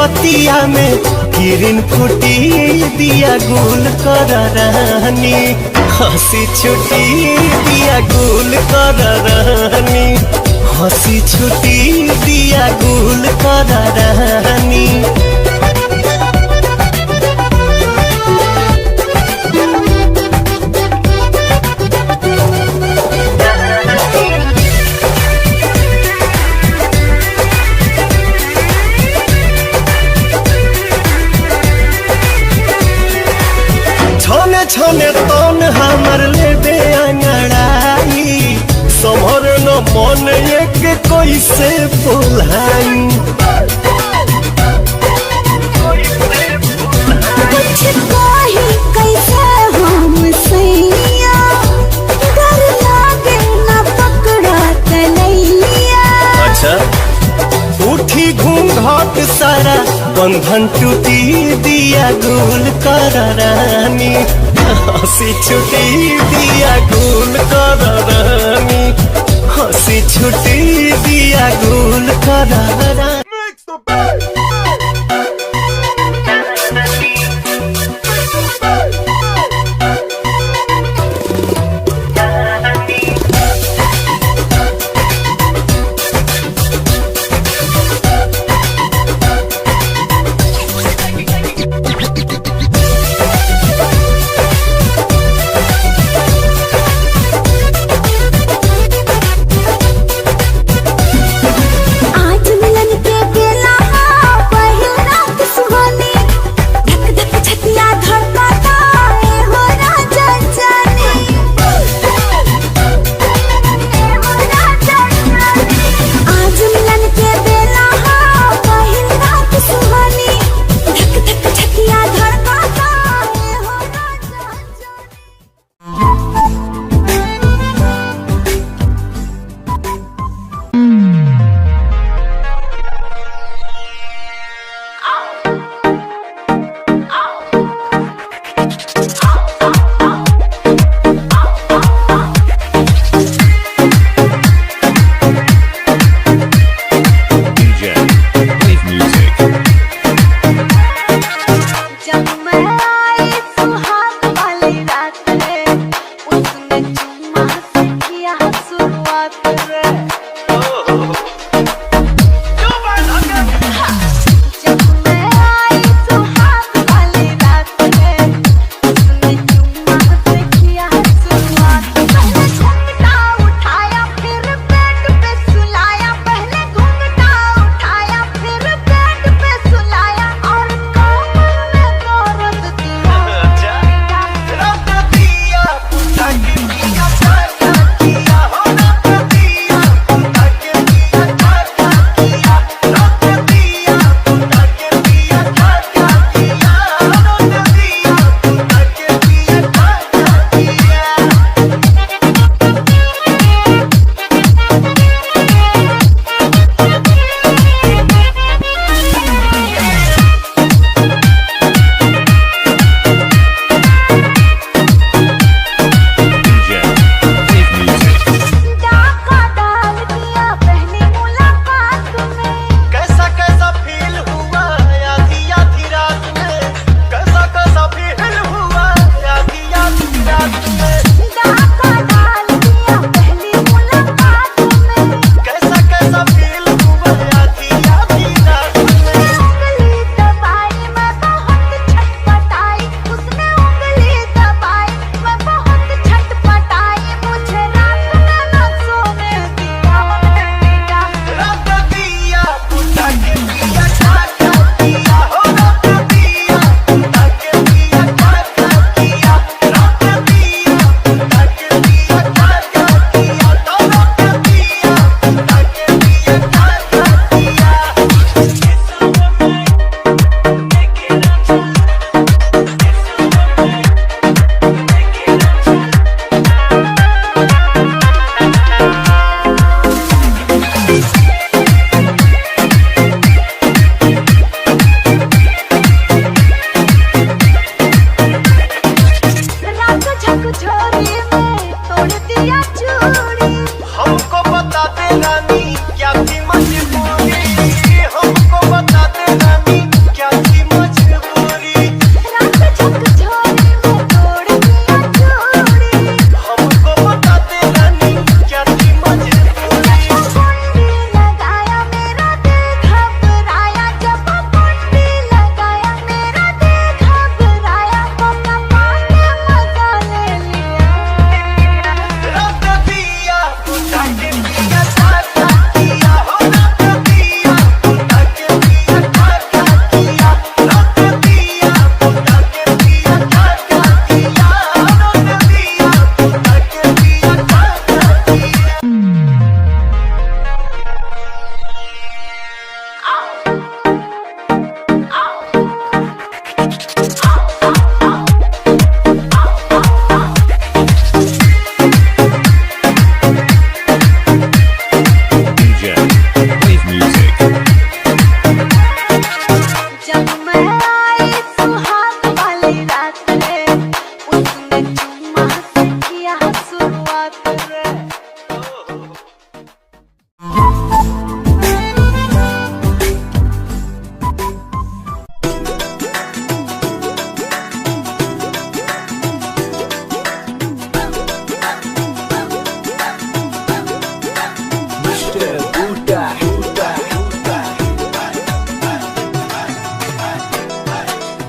बतिया में किरण फूटी दिया गुल कर रानी, हंसी छुटी दिया गुल कर रानी, हंसी छुटी दिया गुल कर रानी। छने छने तन हमर लेबे अंगड़ाई, समर न मन एक कैसे बोलाई। कुछ कही कैसे हम सैया, डर लागे न पकड़ा तलैया। अच्छा उठी घूंघट सारा बंधन टूटी दिया गुल कर रानी, हंसी छुटी दिया गुल कर रानी, हंसी छुटी दिया गुल कर रानी। आज मिलन के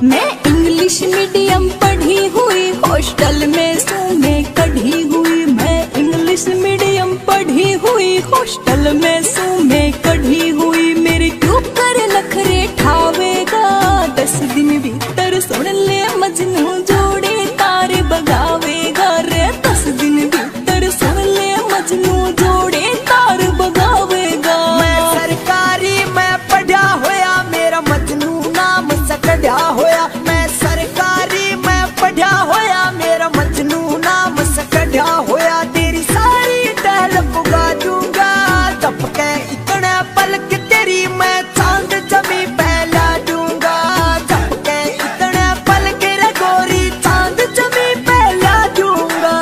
मैं इंग्लिश मीडियम पढ़ी हुई, हॉस्टल में सोने कढ़ी हुई। मैं इंग्लिश मीडियम पढ़ी हुई, हॉस्टल में सोने कढ़ी हुई। मेरे क्यों कर नखरे ठावेगा, 10 दिन भीतर सुन ले मजनू जोड़े तार बगावेगा रे। 10 दिन भीतर सुन ले मजनू जोड़े तार बगावेगा। मैं सरकारी मैं पढ़ा होया, मेरा मजनू नाम सकड़ा होया। मैं सरकारी मैं पढ़ा होया, मेरा मजनू नाम सकड़ा होया। तेरी सारी टहल पुगा दूंगा, टपके इतने पलक तेरी मैं चांद जमी पहला दूंगा। टपके इतने पलक रे गोरी चांद जमी पहला दूंगा।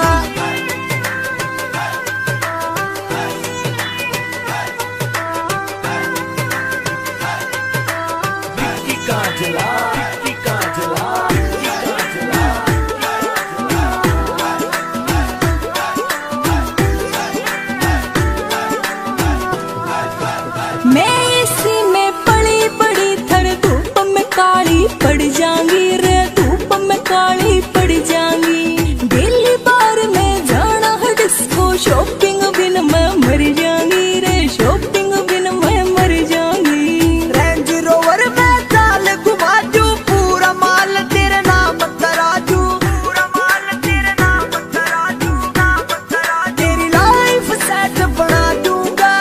मैं इसी में पड़ी बड़ी थर, धूप में काली पड़ जाऊंगी रे। धूप में काली पड़ जाऊंगी। दिल्ली बार में जाना है डिस्को, शॉपिंग बिन मैं मर जाऊंगी रे। शॉपिंग बिन मैं मर जाऊंगी। रेंज रोवर में चाल घुमा दू, पूरा माल तेरे नाम करा दू। पूरा माल तेरे नाम करा दू, नाम करा दू। तेरी लाइफ सेट बना दूंगा,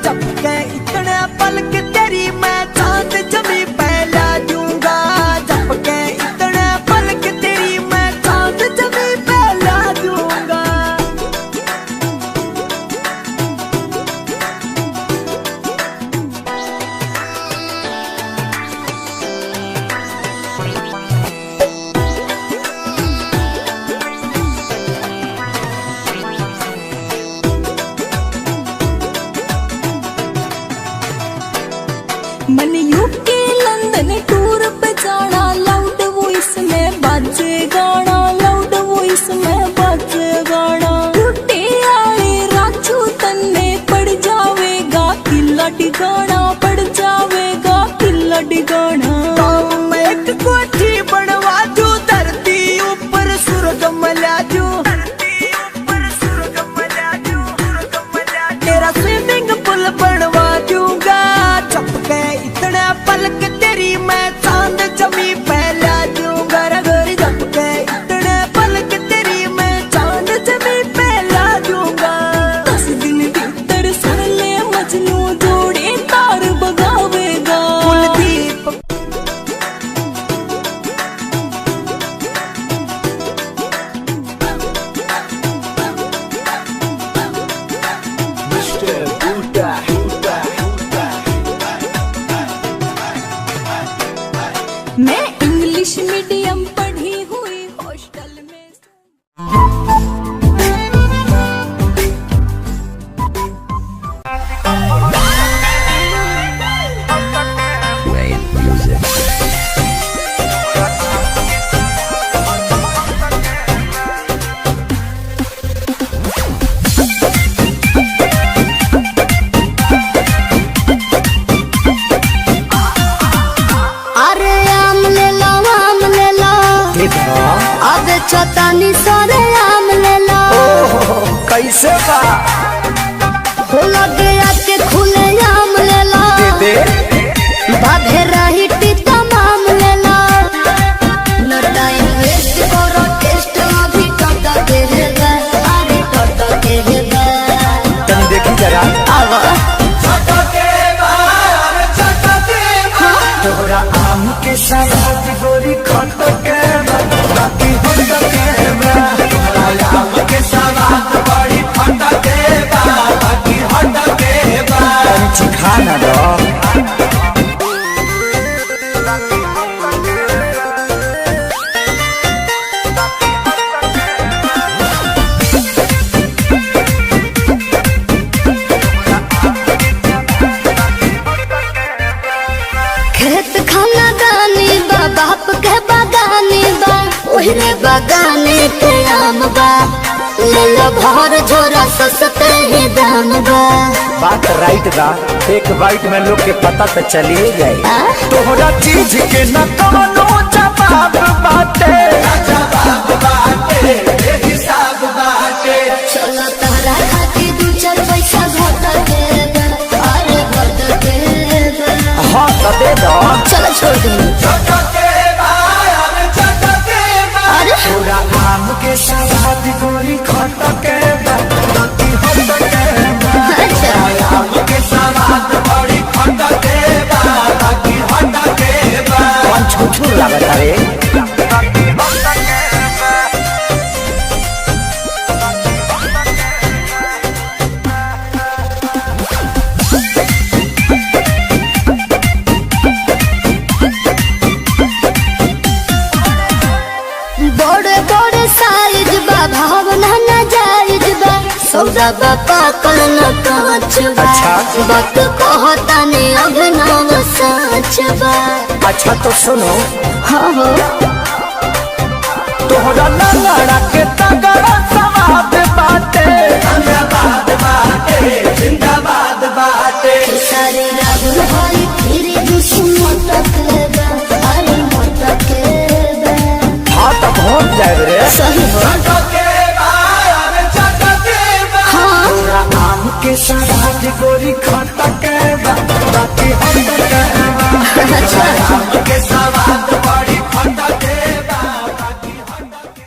झपके इतने पलक तेरी मैं चांद जमी पहला दूंगा। झपके इतने पलक तेरी मैं चांद जमी पहला दूंगा। मन यूके लंदन टूर पे जाना, लाउड वॉइस में बाजे गाना। लाउड वॉइस में बाजे गाना। टूटे आले राजू तन्ने पड़ जावेगा किला टिकाना। पड़ जावेगा किला टिकाना। गाँव में एक कोठी बनवा दू, धरती ऊपर सुर्ग मिला दू। धरती ऊपर सुर्ग मिला दू, सुर्ग मिला दू। तेरा स्विमिंग पूल बनवा दूंगा, चपके इतने पलक तेरी मैं चांद जमी पहला दूंगा। रगोरी चपके इतने पलक तेरी मैं चांद जमी पहला दूंगा। 10 दिन भीतर सुन ले मजनू जोड़े तार बगावेगा। कुलदीप मैं इंग्लिश मीडियम पढ़ी हुई, हॉस्टल में अरे आम ले लो आम ले लो, अब चौतानी सारे आम ले लो। कैसे बा हो लगे आके खुले आम ले लो, बाधे रही टीता माम ले लो। न टाइम वेस्ट करो, टेस्ट अभी टटा के है गा, अरे टटा के है गा। तुम देखी जरा आवा तोरा आम के साथ गोरी खट के बाकी हट के तोरा आम के साथ बड़ी खट के बाकी हट के तनी खाना दो। खेत खाना गानी बा, बाप के बागानी बा, ओहरे बागाने के आम बा। ले लो भर झोरा सस्ते ही दाम बा। बात राइट बा, एक बाइट में लोग के पता तो चलिए जाए। तोहरा चीज के न कवनो जवाब छोड़ दूंगी। अरे पूरा आम के सवाद गोरी खट के बाकी हट के अच्छा आम के सवाद बड़ी खट के बाकी हट के कौन छुछुर लागत रे बड़े बड़े साइज बा भावना न जायज बा सौदा बापा कल कांच बा अच्छा। बात कहता ने अभिनव सच बा। अच्छा तो सुनो हाँ हो तोहरा लड़ा के तगड़ा सवाद बाटे जिंदाबाद बाटे जिंदाबाद बाटे सारे राहुल भाई फिर दुश्मन टकलेगा अरे मटकेगा। हाँ तो पहुँच जाए रे सही हो हाँ पूरा आम के सवाद गोरी खट के बाकी हट के अच्छा आम के सवाद बड़ी खट के बाकी हट के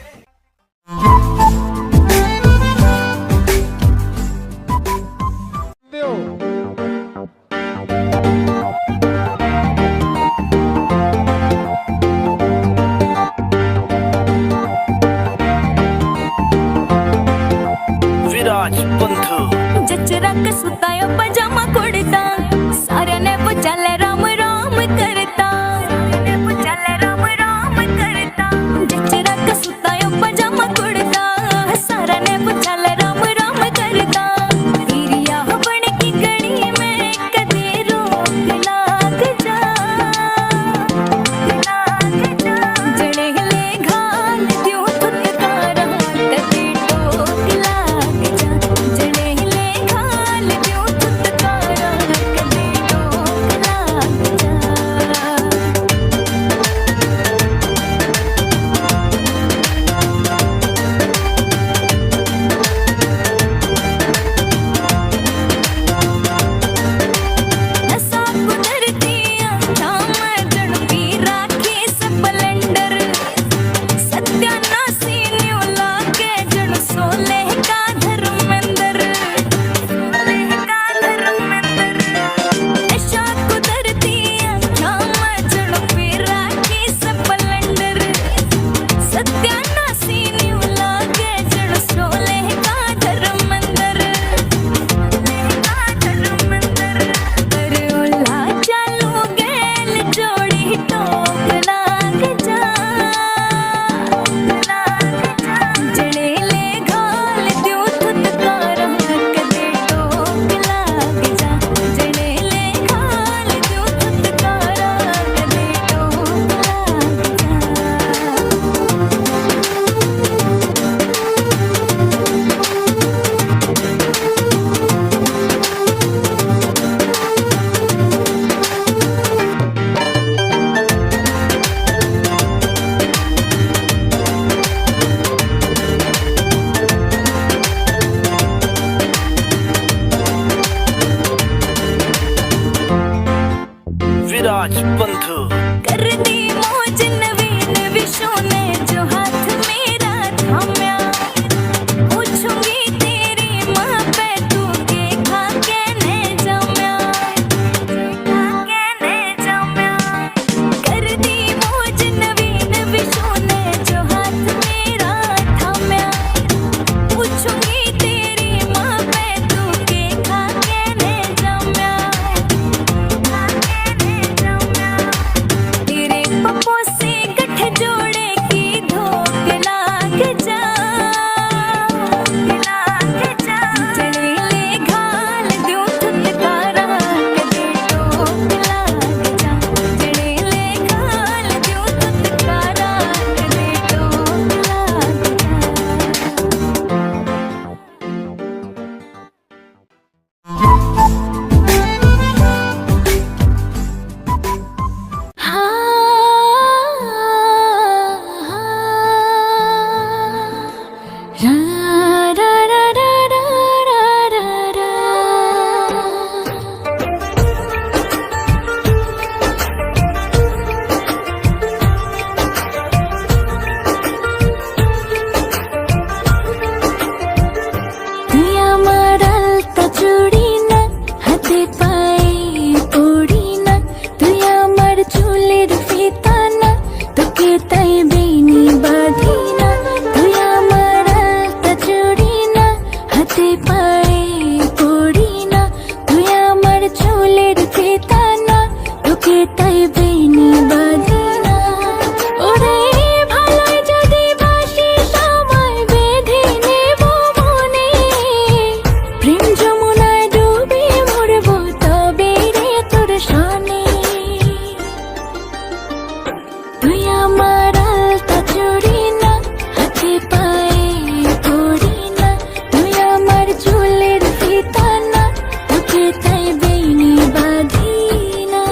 তাই বেনি বাঁধি না, তুই আমার আলতা চুড়ি না, হাতে পায়ে পড়ি না, তুই আমার চুলের ফিতা না, তোকে তাই বেনি বাঁধি না। ওরে ভালোই যদি বাসি সময় বেঁধে নেব মনে, প্রেম যমুনায় ডুবে মরবো তবে রে তোর সনে। তুই আমার আলতা চুড়ি না, হাতে পায়ে পড়ি না, তুই আমার চুলের ফিতা না, তোকে তাই বেনি বাঁধি না।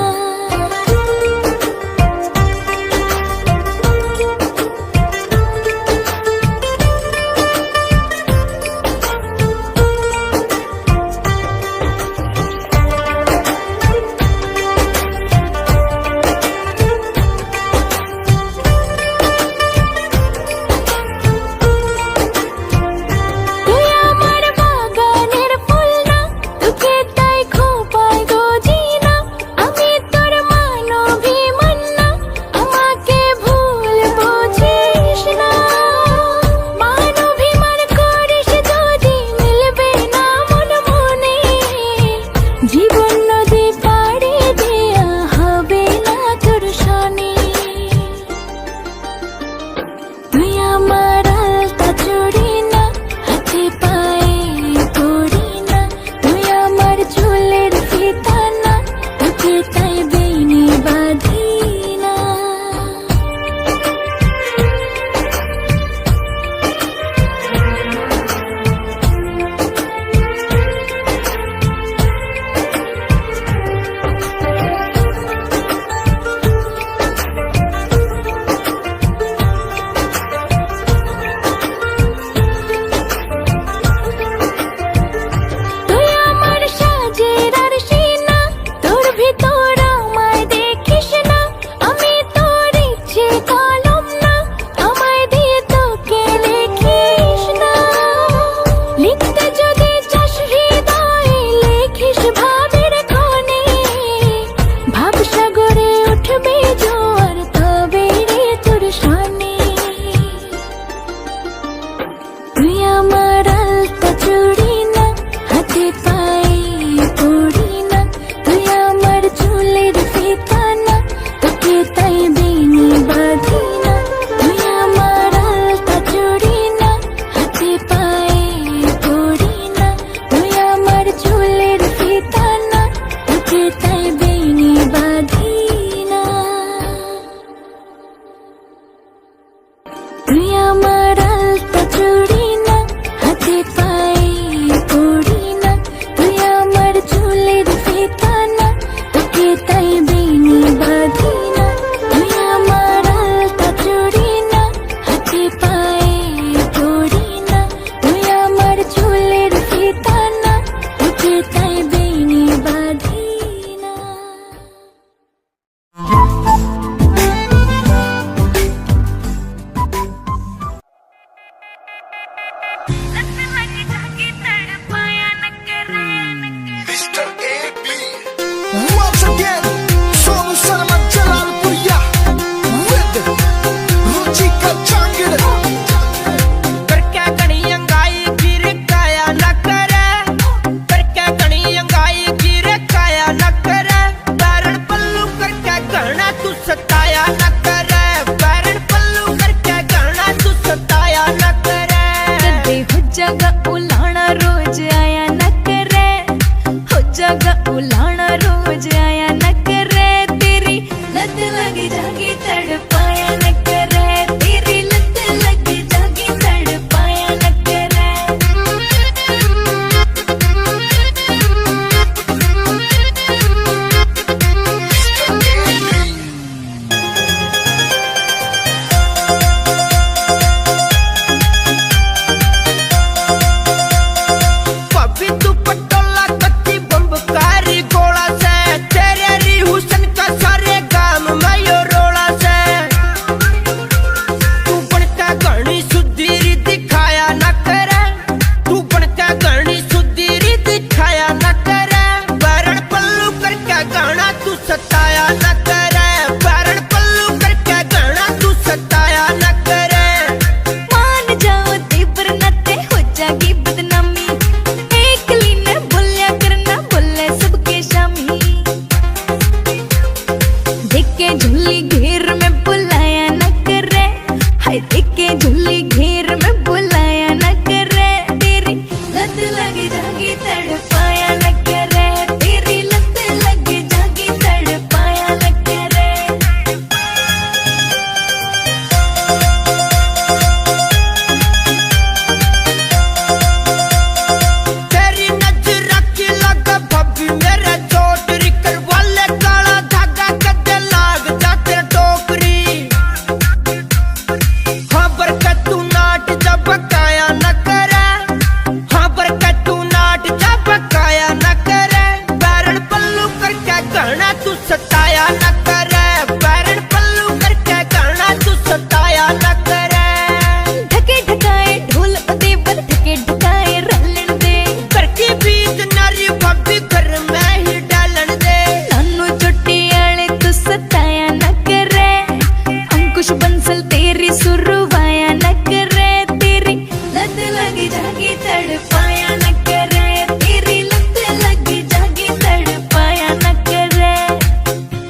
कुछ बंसल तेरी सुरवाया न करे, तेरी लत लगी जागी तड़पाया न करे, तेरी लत लगी जागी तड़पाया न करे,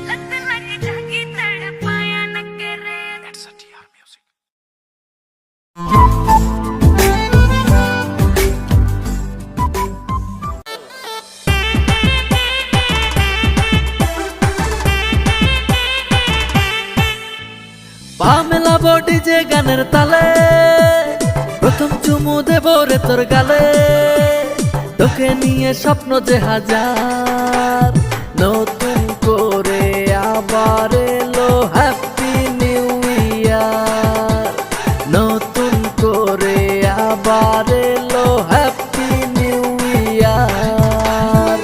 लत लगी जागी तड़पाया न करे। পা মেলাবো ডিজে গানের তালে, প্রথম চুমু দেবো রে তোর গালে, তোকে নিয়ে স্বপ্ন যে হাজার, নতুন করে আবার এলো হ্যাপি নিউ ইয়ার, নতুন করে আবার এলো হ্যাপি নিউ ইয়ার।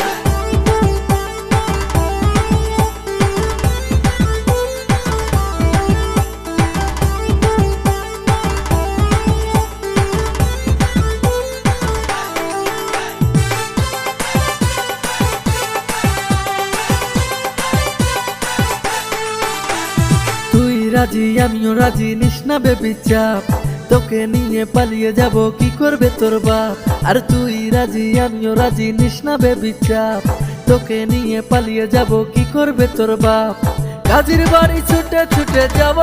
রাজি আমিও রাজি, নিস না বেবি চাপ, তোকে নিয়ে পালিয়ে যাব কি করবে তোর বাপ। আর তুই রাজি আমিও রাজি, নিস না বেবি চাপ, তোকে নিয়ে পালিয়ে যাব কি করবে তোর বাপ। কাজীর বাড়ি ছুটে ছুটে যাব,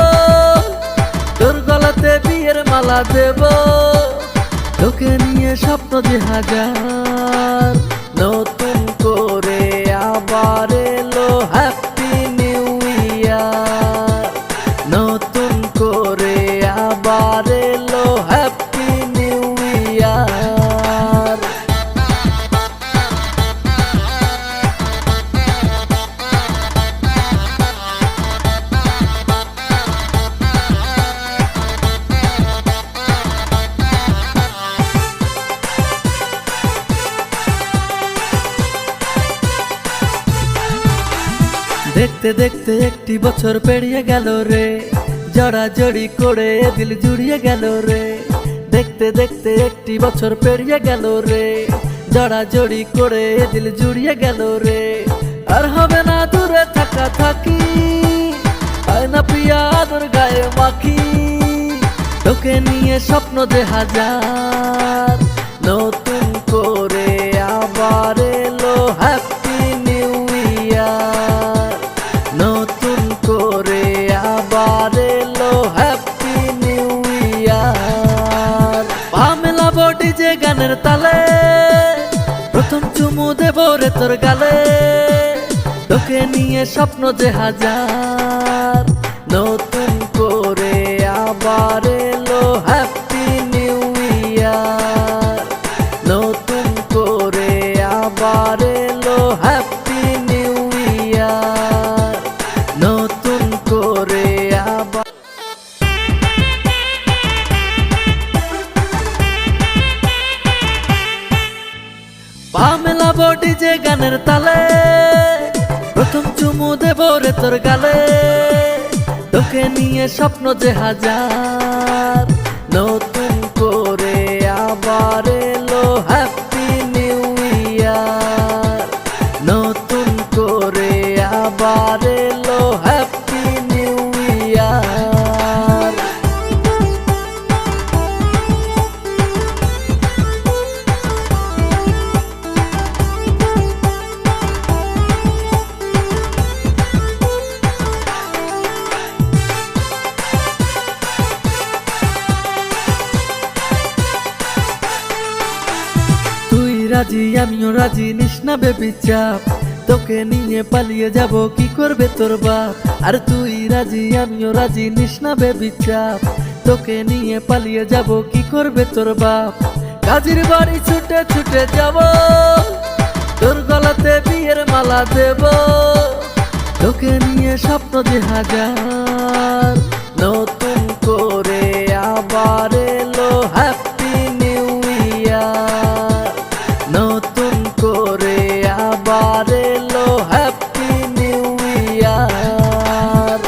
তোর গলাতে বিয়ের মালা দেব, তোকে নিয়ে স্বপ্ন যে হাজার, নতুন করে আবার এলো হ্যাপি নিউ ইয়ার, নতুন করে আবার এলো হ্যাপি নিউ ইয়ার। দেখতে দেখতে একটি বছর পেরিয়ে গেল রে, জড়াজড়ি করে দিল জুড়িয়ে গেল রে। দেখতে দেখতে একটি বছর পেরিয়ে গেল রে, জড়াজড়ি করে দিল জুড়িয়ে গেল রে। আর হবে না দূরে থাকা থাকি, হয় না প্রিয়া আদর গায়ে মাখি, তোকে নিয়ে স্বপ্ন যে হাজার, নতুন করে আবার এলো হ্যাপি নিউ ইয়ার, নতুন করে আবার এলো হ্যাপি নিউ ইয়ার। পা মেলাবো ডিজে গানের তালে, প্রথম চুমু দেবো রে তোর গালে, তোকে নিয়ে স্বপ্ন যে হাজার, নতুন করে আবার এলো হ্যাপি নিউ ইয়ার, নতুন করে আবার এলো হ্যাপি নিউ ইয়ার, নতুন করে আবার। পা মেলাবো ডিজে গানের তালে, প্রথম চুমু দেবো রে তোর গালে, তোকে নিয়ে স্বপ্ন যে হাজার, নতুন করে আবার এলো হ্যাপি নিউ ইয়ার, নতুন করে আবার এলো হ্যাপি নিউ ইয়ার। রাজি আমিও রাজি, নিস না বেবি চাপ, তোকে নিয়ে পালিয়ে যাব কি করবে তোর বাপ। আর তুই রাজি আমিও রাজি, নিস না বেবি চাপ, তোকে নিয়ে পালিয়ে যাব কি করবে তোর বাপ। কাজীর বাড়ি ছুটে ছুটে যাব, তোর গলাতে বিয়ের মালা দেব, তোকে নিয়ে স্বপ্ন যে হাজার, নতুন করে আবার এলো হ্যাপি নিউ ইয়ার, নতুন করে আবার এলো হ্যাপি নিউ ইয়ার।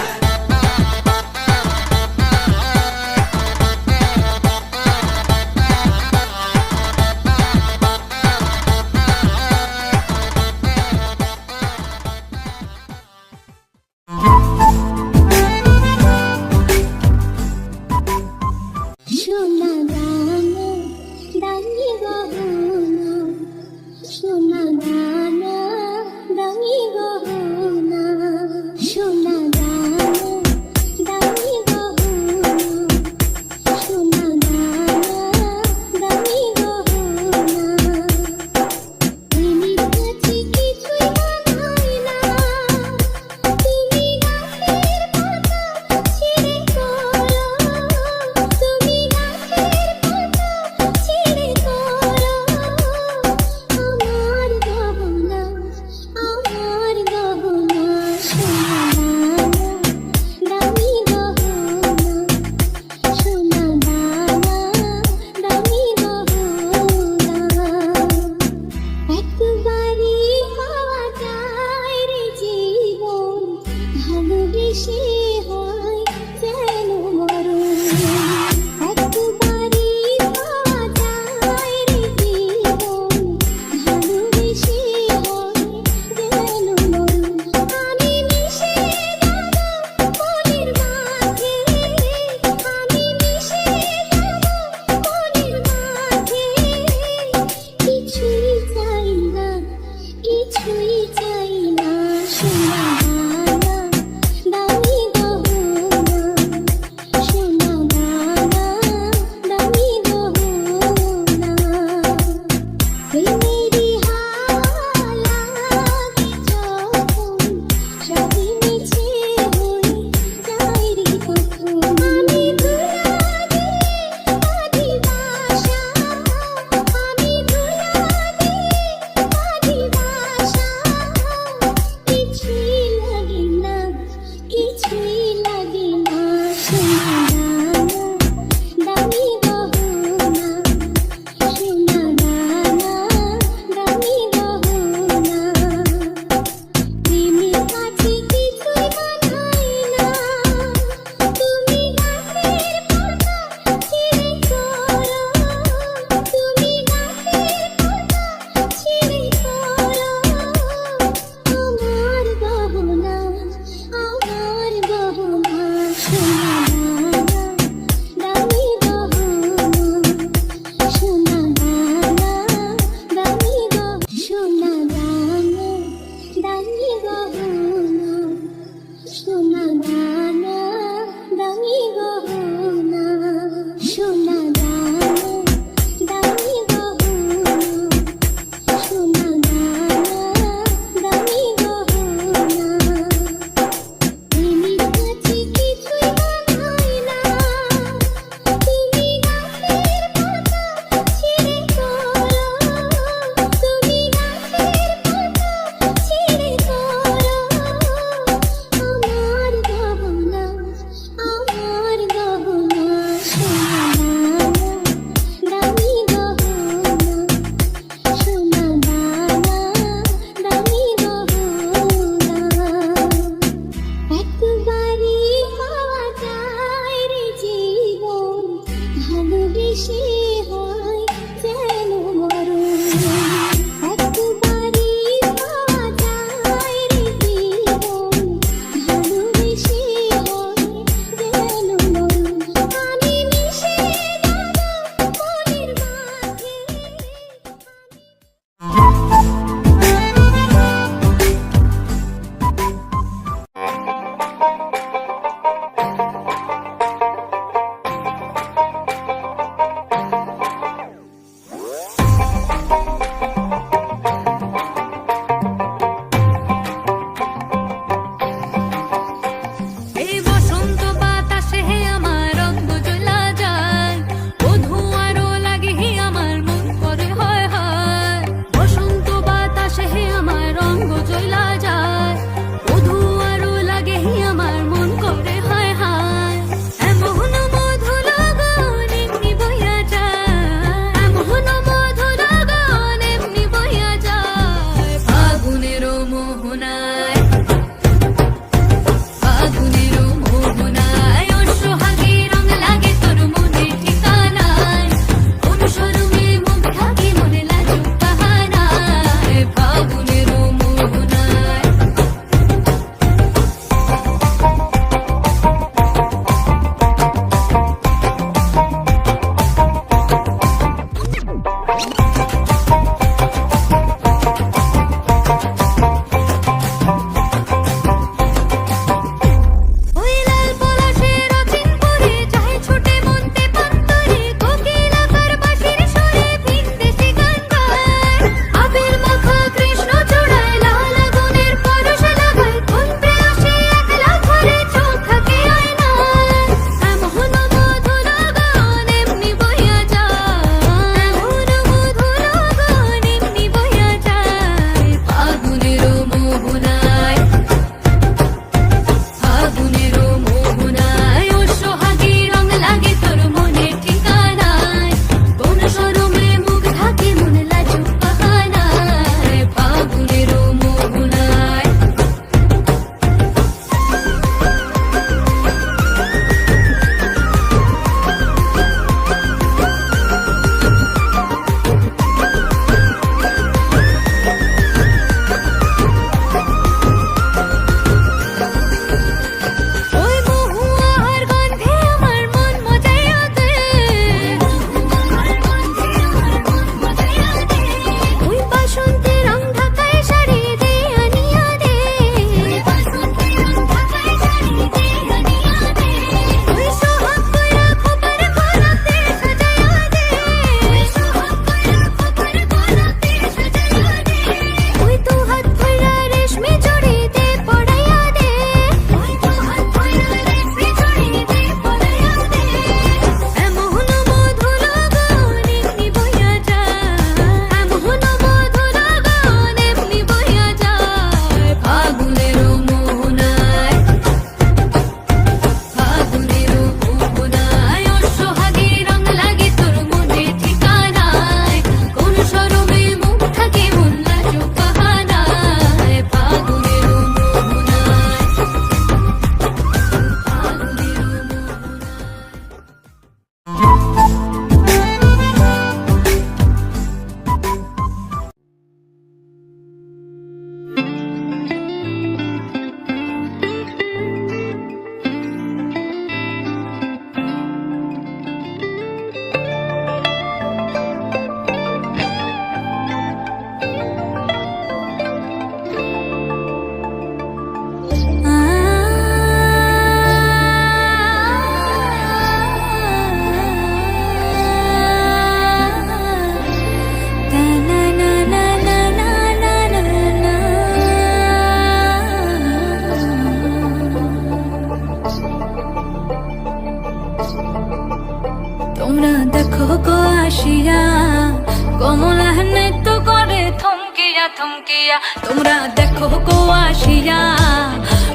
বেশি হয় যেন মরণ একবারই পাওয়া যায় রে জীবন ভালোবেসে হয় যেন মরণ আমি মিশে যাব মনের মাঝে এই বসন্ত বাতাসে হে আমার রঙ জ্বলা যায় বধূ আরো লাগে হে আমার মন করে হয় হয় বসন্ত বাতাসে হে আমার রঙ জ্বলা যায় বধূ আরো লাগে হে আমার মন করে হয় হয় এমন মধু লগন এমনি বইয়া যায় এমন মধু লগন এমনি বইয়া যায় ফাগুনের মোহনায় ফাগুনের মোহনায় ওর সোহাগী রং লাগে তোর মনে ঠিকানায় কোন শরমে মুখ ঢাকি মনে লাজুক বাহানায় ফাগুনের মোহনায় ওই লাল পলাশের অচিন পরে চাহে ছুটে মনতে পান্তরে কোকিল আকার বাঁশির সুরে ভিনদেশি গান গায় আবির মাখা কৃষ্ণ চূড়ায় লাল আগুনের পরশ লাগায় কোন প্রেয়সী একলা ঘরে চোখ থাকে আয়নায় এমন মধু লগন এমনি বইয়া যায় এমন মধু লগন এমনি বইয়া যায় ফাগুনের মোহনায় ফাগুনের মোহনায় ওর সোহাগী রং লাগে তোর মনে ঠিকানায় কোন শরমে মুখ ঢাকে মনে লাজুক বাহানায় ফাগুনের মোহনায় ওই মহুয়ার গন্ধে আমার মন মজাইয়া দে ওই বাসন্তের রং ঢাকায় শাড়ি দে আনিয়া দে ওই সোহাগ কইরা খোপার গলাতে সাজাইয়া দে ওই তো হাত কইরা রেশমি চড়ি দে পড়াইয়া দে এমন মধু লগন এমনি বইয়া যায় এমন মধু লগন এমনি বইয়া যায় ফাগুনের মোহনায় ফাগুনের মোহনায় ওর সোহাগী রং লাগে তোর মনে ঠিকানায় কোন শরমে মুখ থাকে মন লাজুক বাহানায় ফাগুনের মোহনায় ফাগুনের মোহনায় তোমরা দেখো গো আসিয়া কমলা নৃত্য করে থমকিয়া থমকিয়া তোমরা দেখো গো আসিয়া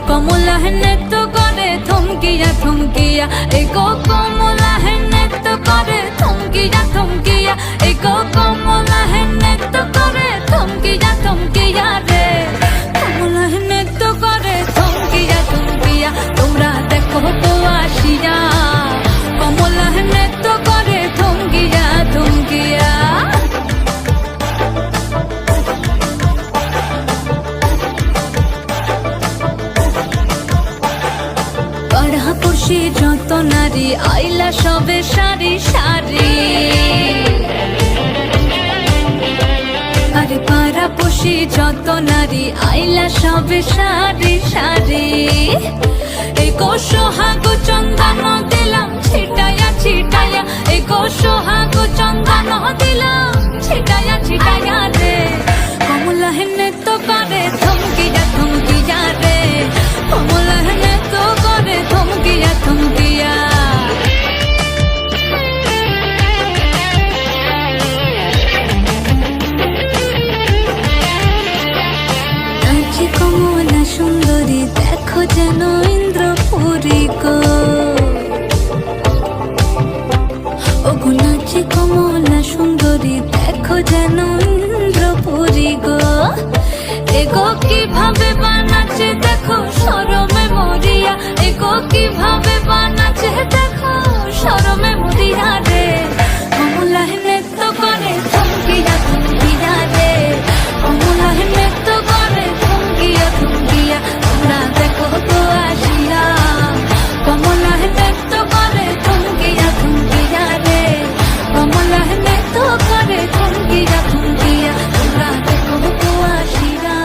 কমলা নৃত্য করে থমকিয়া থমকিয়া এই গো কমলা নৃত্য করে থমকিয়া থমকিয়া এই গো কমলা নৃত্য করে থমকিয়া থমকিয়া রে কমলা নৃত্য করে থমকিয়া থমকিয়া তোমরা দেখো গো আসিয়া কমলা নৃত্য করে থমকিয়া আইলা সবে সারি সারি আরে পাড়া পশি যত নারী আইলা সবে সারি সারি এই সোহাগো চন্দন দিলাম ছিটায়া ছিটায়া এই সোহাগো চন্দন দিলাম ছিটায়া ছিটায়া রে কমলা হেনে তো করে থমকিয়া থমকিয়া রে কমলা হেনে তো করে থমকিয়া থমকিয়া আজ কমলা সুন্দরী দেখো যেন ইন্দ্রপুরী গো ওগো নাচে কমলা সুন্দরী দেখো যেন ইন্দ্রপুরী গো এগো কিভাবে বানাচ্ছে দেখো শরমে মরিয়া এগো কিভাবে বানাচ্ছে দেখো শরমে মরিয়া রে কমলা হেনে তো করে থমকিয়া থমকিয়া রে কমলা হেনে তো করে থমকিয়া থমকিয়া তোমরা দেখো তো আসিয়া কমলা হেনে তো করে থমকিয়া থমকিয়া রে কমলা হেনে তো করে থমকিয়া থমকিয়া তোমরা দেখো তো আসিয়া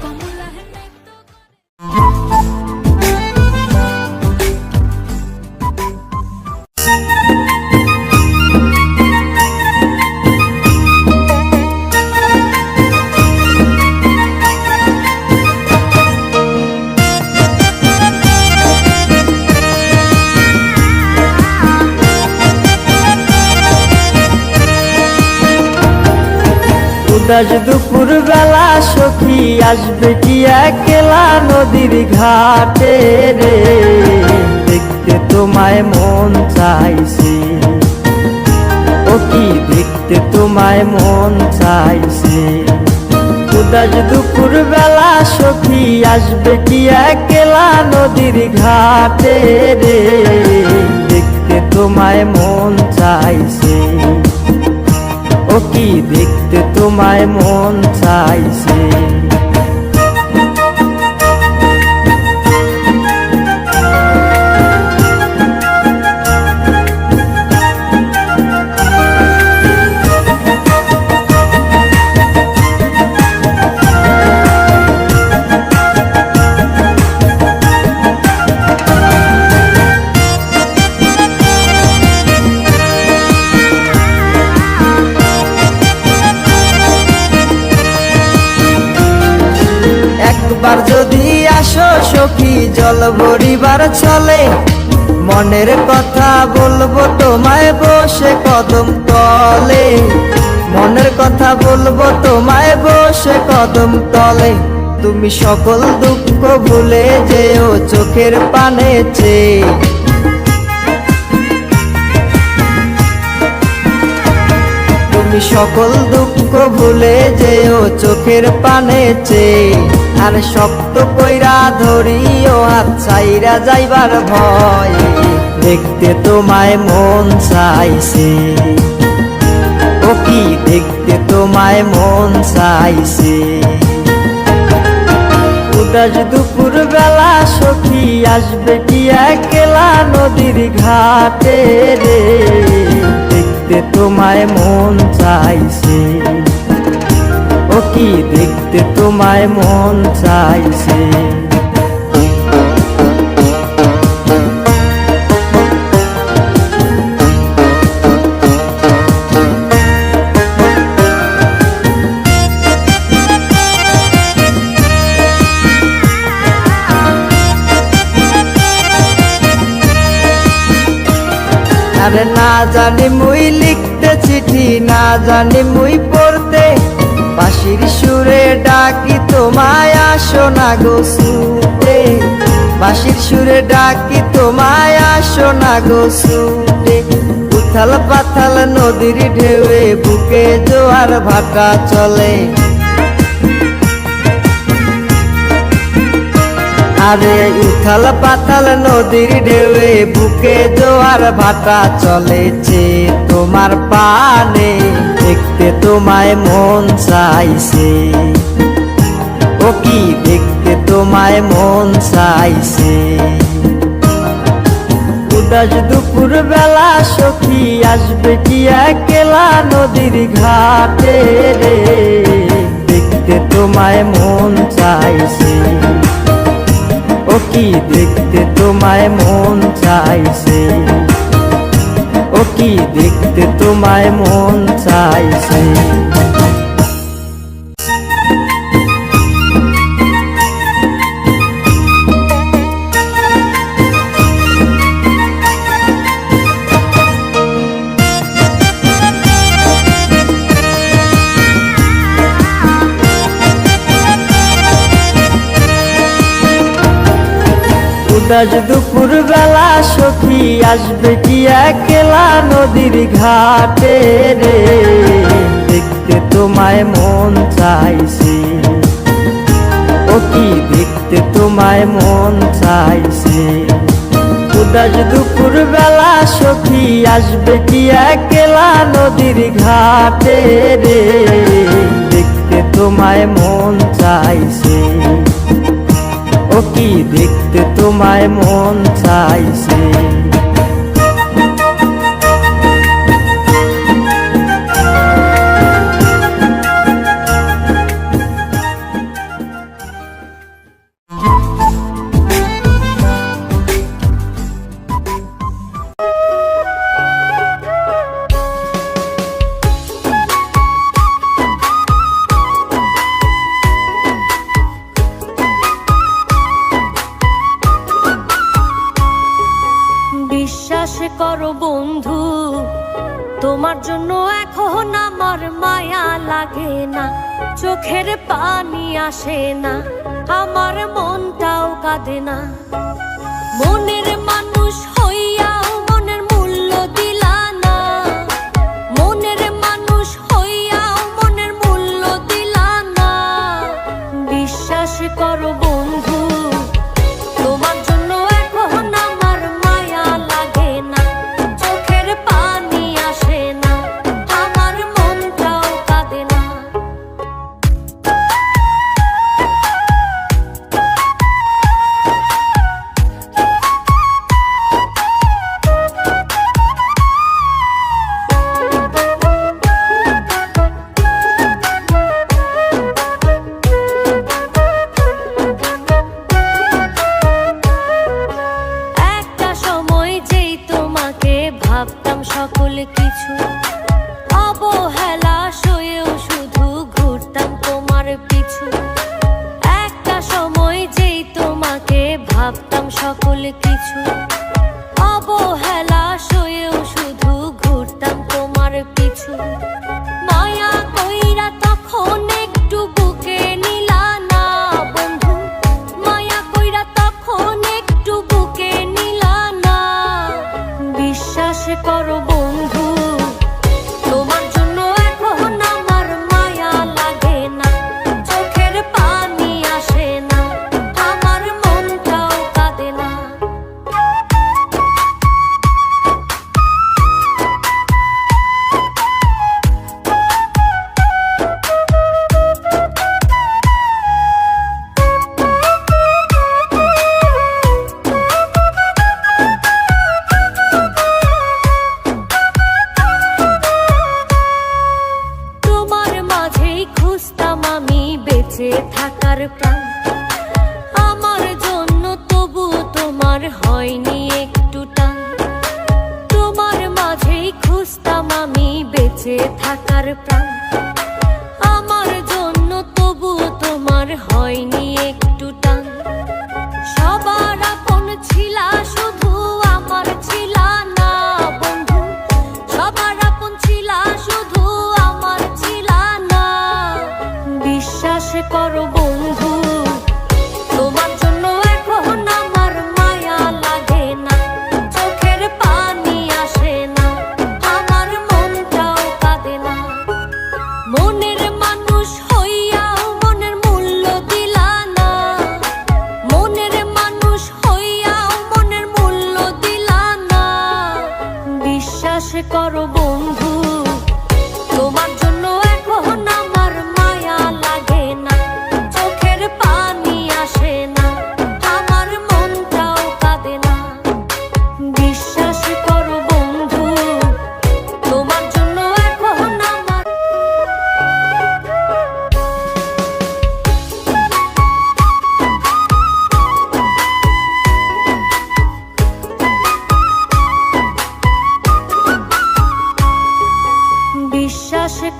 কমলা হেনে তো উদাস দুপুর বেলা সখী আসবে কি একলা নদীর ঘাটে রে দেখতে তোমায় মন চাইছে ও কি দেখতে তোমায় মন চাইছে উদাস দুপুর বেলা সখী আসবে কি একলা নদীর ঘাটে রে দেখতে তোমায় মন চাইছে ও কি দেখতে তোমায় মন চাইছে একবার যদি আসো সখী জল ভরিবার চলে মনের কথা বলবো তোমায় বসে কদম তলে মনের কথা বলবো তোমায় বসে কদম তলে তুমি সকল দুঃখ ভুলে যেও চোখের পানে চেয়ে তুমি সকল দুঃখ ভুলে যেও চোখের পানে চেয়ে আর শক্ত কইরা ধরিও হাত ছাইরা যাইবার ভয় দেখতে তোমায় মন চাইছে ও কি দেখতে তোমায় মন চাইছে উদাস দুপুর বেলা সখী আসবে কি একলা নদীর ঘাটে রে দেখতে তোমায় মন চাইছে ও কি দেখতে তোমায় মন চাইছে আরে না জানি মুই লিখতে চিঠি না জানি মুই পড়তে বাঁশির সুরে ডাকি তোমায় আসো না গো ছুটে বাঁশির সুরে ডাকি তোমায় আসো না গো ছুটে উথাল পাথাল নদীর ঢেউয়ে বুকে জোয়ার ভাটা চলে আরে উথাল পাথাল নদীর ঢেউয়ে বুকে জোয়ার ভাটা চলেছে তোমার পানে দেখতে তোমায় মন চাইছে ও কি দেখতে তোমায় মন চাইছে উদাস দুপুর বেলা সখী আসবে কি একলা নদীর ঘাটে রে, দেখতে তোমায় মন চাইছে, ও কি দেখতে তোমায় মন চাইছে, ও কি দেখতে তোমায় মন চাইছে। উদাস দুপুর বেলা সখী আসবে কি একলা নদীর ঘাটে রে, দেখতে তোমায় মন চাইছে, ও কি দেখতে তোমায় মন চাইছে। উদাস দুপুর বেলা সখী আসবে কি একলা নদীর ঘাটে রে, দেখতে তোমায় মন চাইছে, ও কি দেখতে তোমায় মন চাইছে। বিশ্বাস করো বন্ধু, তোমার জন্য এখন আমার মায়া লাগে না, চোখের পানি আসে না, আমার মনটাও কাঁদে না। মনের মানুষ হইয়াও মনের মূল্য দিলা না, মনের মানুষ হইয়াও মনের মূল্য দিলা না। বিশ্বাস করো বন্ধু, তোমার জন্য এখন আমার মায়া লাগে না, চোখের পানি আসে না, আমার মনটাও কাঁদে না। একটা সময় যেই তোমাকে ভাবতাম সকল কিছু, অবহেলা সয়েও শুধু ঘুরতাম তোমার পিছু। একটা সময় যেই তোমাকে ভাবতাম সকল কিছু, অবহেলা সয়েও শুধু ঘুরতাম তোমার পিছু। মায়া কইরা তখন একটু বুকে নিলা না বন্ধু, মায়া কইরা তখন একটু বুকে নিলা না। বিশ্বাস করো বন্ধু, তোমার জন্য এখন আমার মায়া লাগে না, চোখের পানি আসে না, আমার মনটাও কাঁদে না। তোমার মাঝেই খুঁজতাম আমি বেঁচে থাকার প্রাণ, আমার জন্য তবু তোমার হয়নি একটু টান। তোমার মাঝেই খুঁজতাম আমি বেঁচে থাকার প্রাণ, আমার জন্য তবু তোমার হয়নি একটু টান। সবার আপন ছিলা শুধু আমার ছিলা না বন্ধু, সবার আপন ছিলা শুধু আমার ছিলা না। বিশ্বাস করো বন্ধু, তোমার জন্য এখন আমার মায়া লাগে না, চোখের পানি আসে না, আমার মনটাও কাঁদে না। মনের মানুষ হইয়াও মনের মূল্য দিলা না, মনের মানুষ হইয়াও মনের মূল্য দিলা না। বিশ্বাস করো বন্ধু, তোমার জন্য এখন আমার মায়া লাগে না, চোখের পানি আসে না, আমার মনটাও কাঁদে না। বিশ্বাস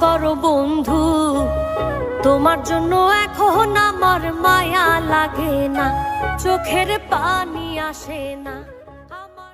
করো বন্ধু, তোমার জন্য এখন আমার মায়া লাগে না, চোখের পানি আসে না আমার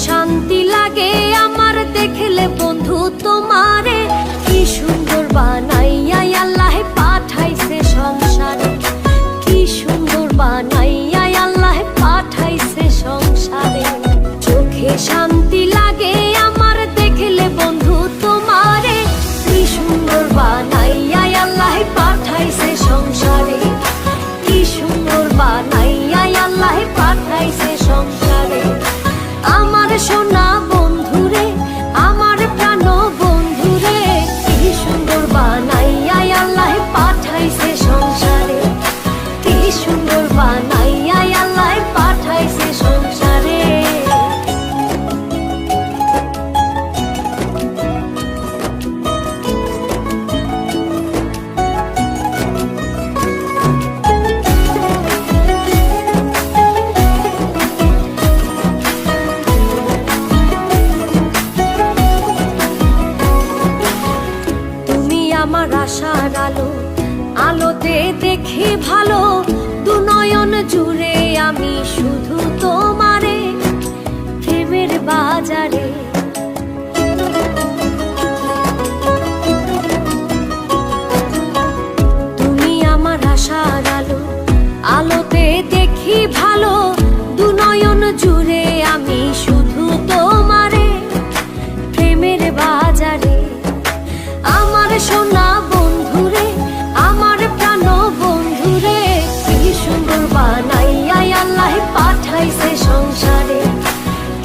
শান্তি লাগে আমার দেখলে বন্ধু তোমারে, কি সুন্দর বানাইয়া আল্লাহ পাঠাইছে সংসারে। বানাইয়া আল্লাহ পাঠাইছে সংসারে, কি সুন্দর বানাইয়া আল্লাহ পাঠাইছে সংসারে। আমার সোনা বন্ধুরে, আমার প্রাণ বন্ধুরে, কি সুন্দর বানাইয়া আল্লাহ পাঠাইছে সংসারে, কি সুন্দর বানাইয়া আল্লাহ পাঠাইছে সংসারে। তুমি আমার আশার আলো, আলোতে দেখি ভালো, দু নয়ন জুড়ে আমি শুধু তোমারে, প্রেমের বাজারে। তুমি আমার আশার আলো, আলোতে দেখি ভালো, দু নয়ন জুড়ে আমি শুধু তোমারে, প্রেমের বাজারে। আমার সোনা বন্ধুরে, আমার প্রাণ বন্ধুরে, কি সুন্দর বানাইয়া আল্লাহ পাঠাইছে সংসারে,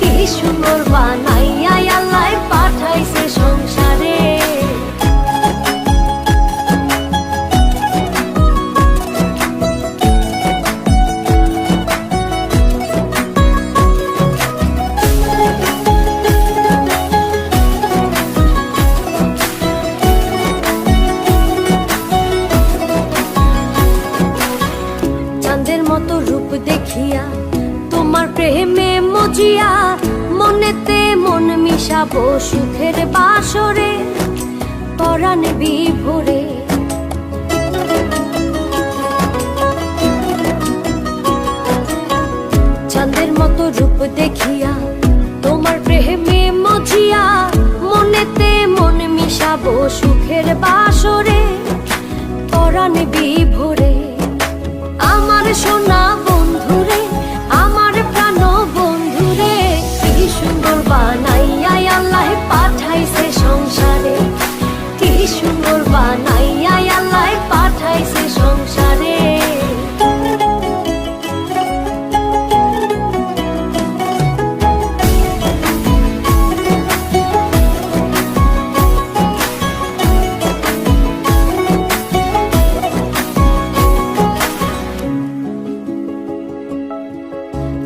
কি সুন্দর বানাইয়া আল্লাহ পাঠাইছে সংসারে। চাঁদের মতো রূপ দেখিয়া, তোমার প্রেমে মজিয়া, মনেতে মন মিশাবো সুখের বাসরে, পরাণ বিভোরে। চাঁদের মতো রূপ দেখিয়া, তোমার প্রেমে মজিয়া, মনেতে মন মিশাবো সুখের বাসরে, পরাণ বিভোরে। আমার সোনা বন্ধুরে, আমার প্রাণ বন্ধুরে, কি সুন্দর বানাইয়া আল্লাহ পাঠাইছে সংসারে, কি সুন্দর বানাইয়া আল্লাহ পাঠাইছে সংসারে।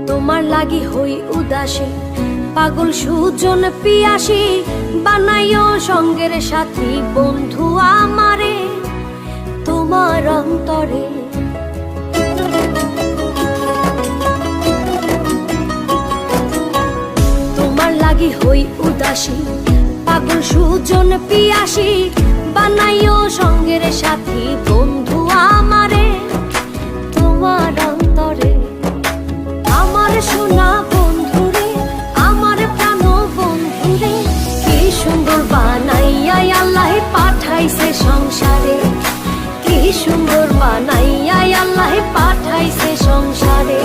তোমার লাগি হই উদাসী, পাগল সুজন পিয়াসী, বানাইও সঙ্গের সাথী বন্ধু আমারে, তোমার অন্তরে। তোমার লাগি হই উদাসী, পাগল সুজন পিয়াসী, বানাইও সঙ্গের সাথী বন্ধু আমারে, তোমার অন্তরে। আমার সোনা বন্ধুরে, আমার প্রাণ বন্ধুরে, কি সুন্দর বানাইয়া আল্লাহ পাঠাইছে সংসারে, কি সুন্দর বানাইয়া আল্লাহ পাঠাইছে সংসারে।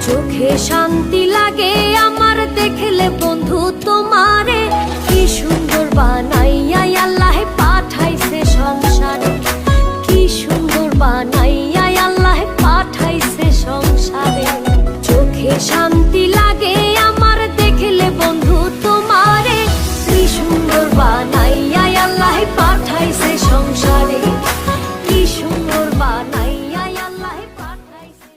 চোখে শান্তি লাগে আমার দেখলে বন্ধু তোমারে, কি সুন্দর বানাইয়া আল্লাহ পাঠাইছে সংসারে, কি সুন্দর বানাইয়া আল্লাহ পাঠাইছে সংসারে। চোখে শান্তি লাগে আমার দেখলে বন্ধু তোমারে, কি সুন্দর বানাইয়া আল্লাহ পাঠাইছে সংসারে, কি সুন্দর বানাইয়া আল্লাহ পাঠাইছে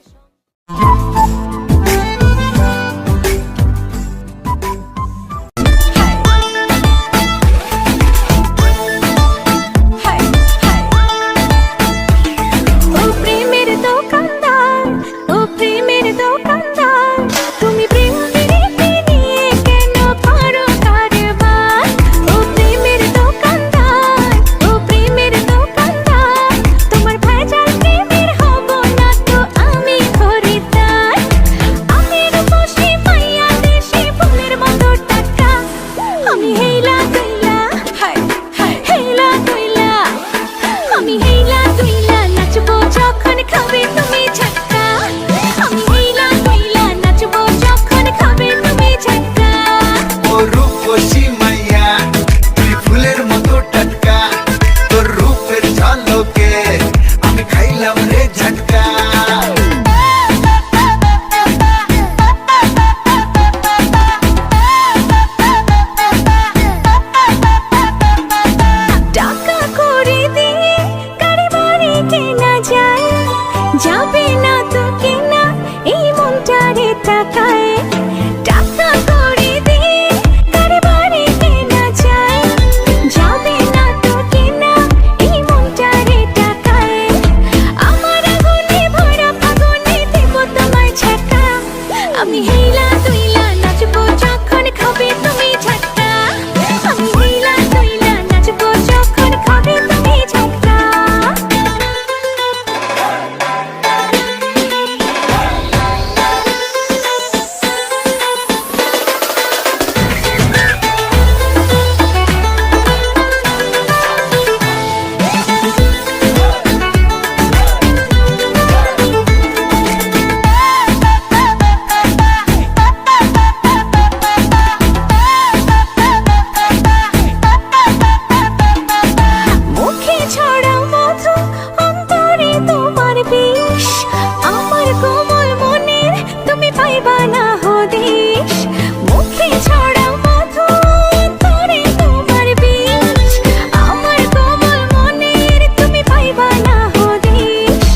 দোকানদার টাকায় টাকা করে দিয়ে গাড়ি বাড়ি কেনা যায় যাবে না তো কিনা এই মনটারে টাকায় আমার আগুনে ভরা ফাগুনে দেব তোমায় ছাকা আমি হেলা তুইলা নাচবো যখন খাবে তুমি ঝাটকা আমি হেলা তুইলা নাচবো যখন খাবে তুমি ঝাটকা মুখে ছড়াও মধু অন্তরে তোমার বিষ আমার কোমল মনের তুমি পাইবা না হদিশ মুখে ছড়াও মধু অন্তরে তোমার বিষ আমার কোমল মনের তুমি পাইবা না হদিশ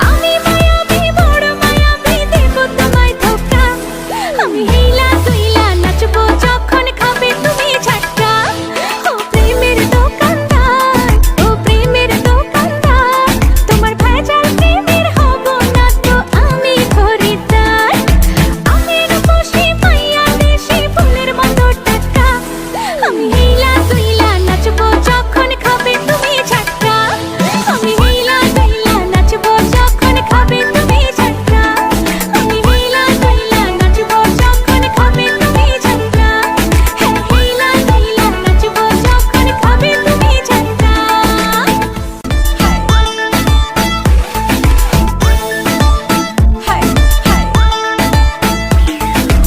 আমি মায়াবী বড় মায়াবী দেব তোমায় ধোকা আমি হেলা তুইলা নাচবো যখন খাবে তুমি ঝাটকা ও প্রেমের দোকানদার ও প্রেমের দোকানদার তোমার ভেজাল প্রেমের হব না তো আমি খরিদ্দার আমি রূপসী মাইয়া দেশি ফুলের মতো টাকা আমি হেলা তুইলা নাচবো যখন খাবে তুমি ঝাটকা আমি হেলা তুইলা নাচবো যখন খাবে তুমি ঝাটকা আমি হেলা তুইলা নাচবো যখন খাবে তুমি ঝাটকা হেলা তুইলা নাচবো যখন খাবে তুমি ঝাটকা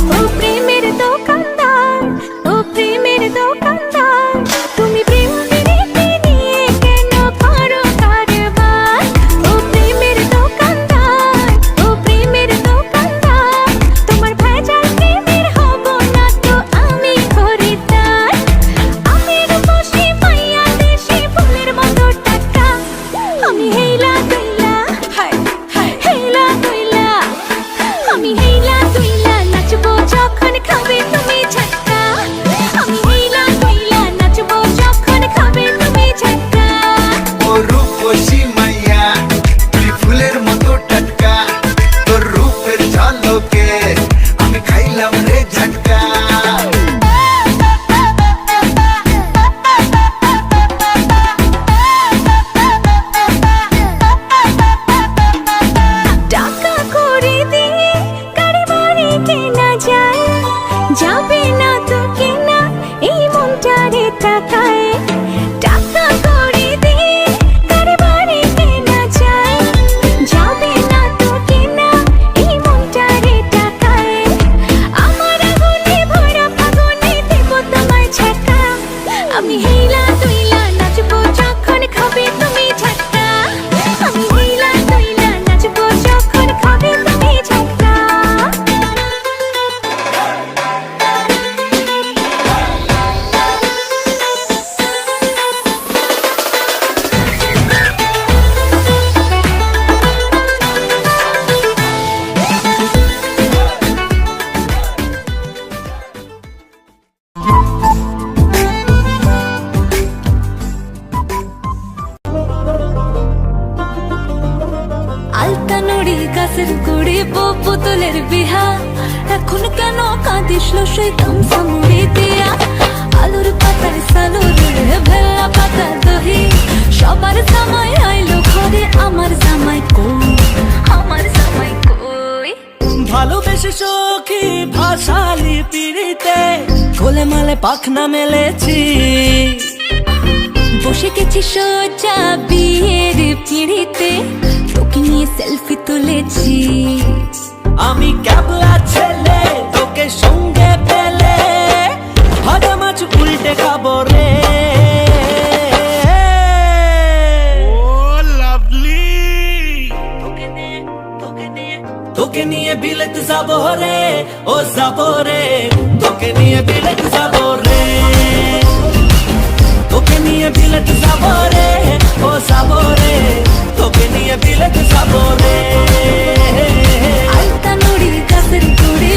ও প্রেমের দোকানদার ও প্রেমের দোকানদার তুমি প্রেম বিড়িতে নিয়ে কেন করো কারবার ও প্রেমের দোকানদার ও প্রেমের দোকানদার তোমার ভেজাল প্রেমের হব না তো আমি খরিদ্দার আমি রূপসী মাইয়া দেশি ফুলের মতো টাকা আমি হেলা তুইলা হেলা তুইলা আমি হেলা তুইলা নাচবো যখন খাবে তুমি ঝাটকা আমি হেলা তুইলা নাচবো যখন খাবে তুমি ঝাটকা ও রূপসী মাইয়া তুই ফুলের মতো টাটকা তোর রূপের ঝলকে আমি খাইলাম রে ঝটকা টাকা করে দিয়ে গাড়ি বাড়ি কেনা যায় যাবে না তো কিনা এই মনটারে টাকায় টাকা করে দিয়ে গাড়ি বাড়ি কেনা যায় যাবে না তো কিনা এই মনটারে টাকায় আমার আগুনে ভরা ফাগুনে দেব তোমায় ছাকা আমি হেলা তুইলা নাচবো যখন খাবে তুমি ঝাটকা আমি হেলা তুইলা নাচবো যখন খাবে তুমি ঝাটকা আলতা নড়ি গাছের গুড়ি পুতুলের বিহা এখন কেন কাঁদিস সেই তামসা মুড়ি দিয়া আলুর পাতার সালুর ভেলা পাতা দহি সবার জামাই আইলো ঘরে আমার জামাই কই আমার জামাই কই ভালোবেসে সখী ভাষালি পিড়িতে কোলে মালে পাখনা মেলেছি বসে গেছি সোজা বিয়ের পিড়িতে তোকে নিয়ে সেলফি তুলেছি আমি ক্যাবলা ছেলে তোকে সঙ্গে পেলে ভাজা মাছ উল্টে খাবো রে তোকে নিয়ে বিলেত যাবো রে ও যাবো রে তোকে নিয়ে বিলেত যাবো রে তোকে নিয়ে বিলেত যাবো রে ও যাবো রে তোকে নিয়ে বিলেত যাবো রে আলতা নড়ি গাছের গুড়ি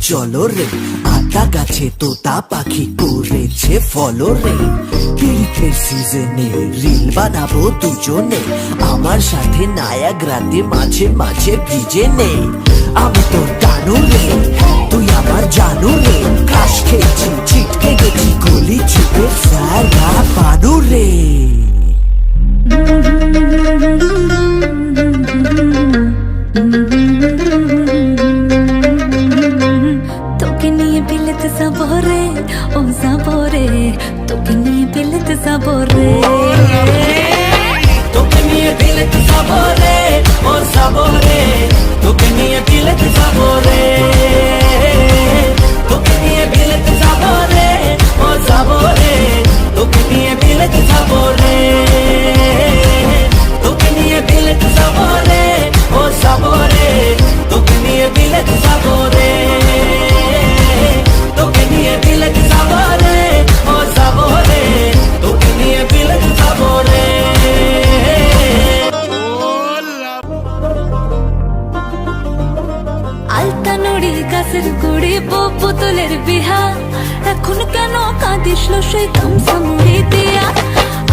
চলো রে আতা গাছে তোতা পাখি করেছে ফলো রে পিরিতের সিজনে রিল বানাবো দুজনে আমার সাথে নায়াগ্রাতে মাঝে মাঝে ভিজে নে আমি তো জানো রে তুই আমার জানো রে ক্রাশ খেয়েছি ছিটকে গেছি গলি ছুটে সারা পানো রে তোকে নিয়ে বিলেতে যাবো রে ও যাবো রে তোকে নিয়ে বিলেতে যাবো রে তোকে নিয়ে বিলেতে যাবো রে ও যাবো রে তোকে নিয়ে বিলেতে যাবো রে তোকে নিয়ে বিলেতে যাবো রে ও যাবো রে তোকে নিয়ে বিলেতে যাবো রে তোকে নিয়ে বিলেতে যাবো রে ও যাবো রে তোকে নিয়ে বিলেতে যাবো রে তোকে নিয়ে বিলেতে যাবো রে ও যাবো রে তোকে নিয়ে বিলেতে যাবো রে আলতা নুড়ি গাছের গুড়ি পুতুলের বিহা এখন কেন কাঁদিস সেই গামছা মুড়ি দিয়া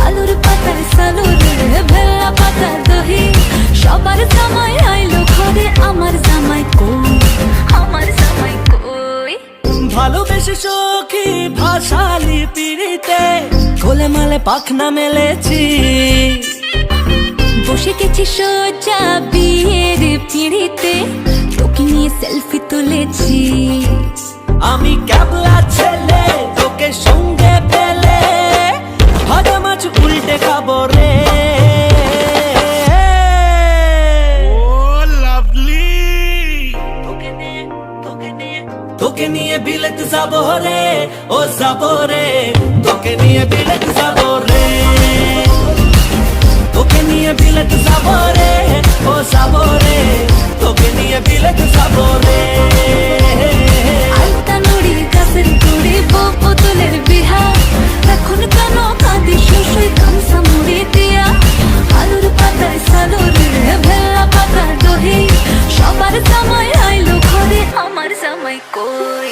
আলুর পাতার সালুর ভেলা পাতার দহি সবার জামাই আইলো ঘরে আমার জামাই কই আমার জামাই কই ভালোবেসে সখী ভাষালি পিড়িতে কোলে মালে পাখনা মেলেছি বসে গেছি সোজা বিয়ের পিড়িতে তোকে নিয়ে সেলফি তুলেছি আমি ক্যাবলা ছেলে তোকে সঙ্গে পেলে ভাজা মাছ উল্টে খাবো রে তোকে নিয়ে বিলেত যাবো রে ও যাবো রে তোকে নিয়ে বিলেত যাবো রে তোকে নিয়ে বিলেত যাবো রে ও যাবো রে তোকে নিয়ে বিলেত যাবো রে আলতা নুড়ি গাছের গুড়ি পুতুলের বিহা এখন কেন কাঁদিস সেই গামছা মুড়ি দিয়া আলুর পাতায় সালুর ভেলা পাতার দহি সবার জামাই আইলো ঘরে আমার জামাই কই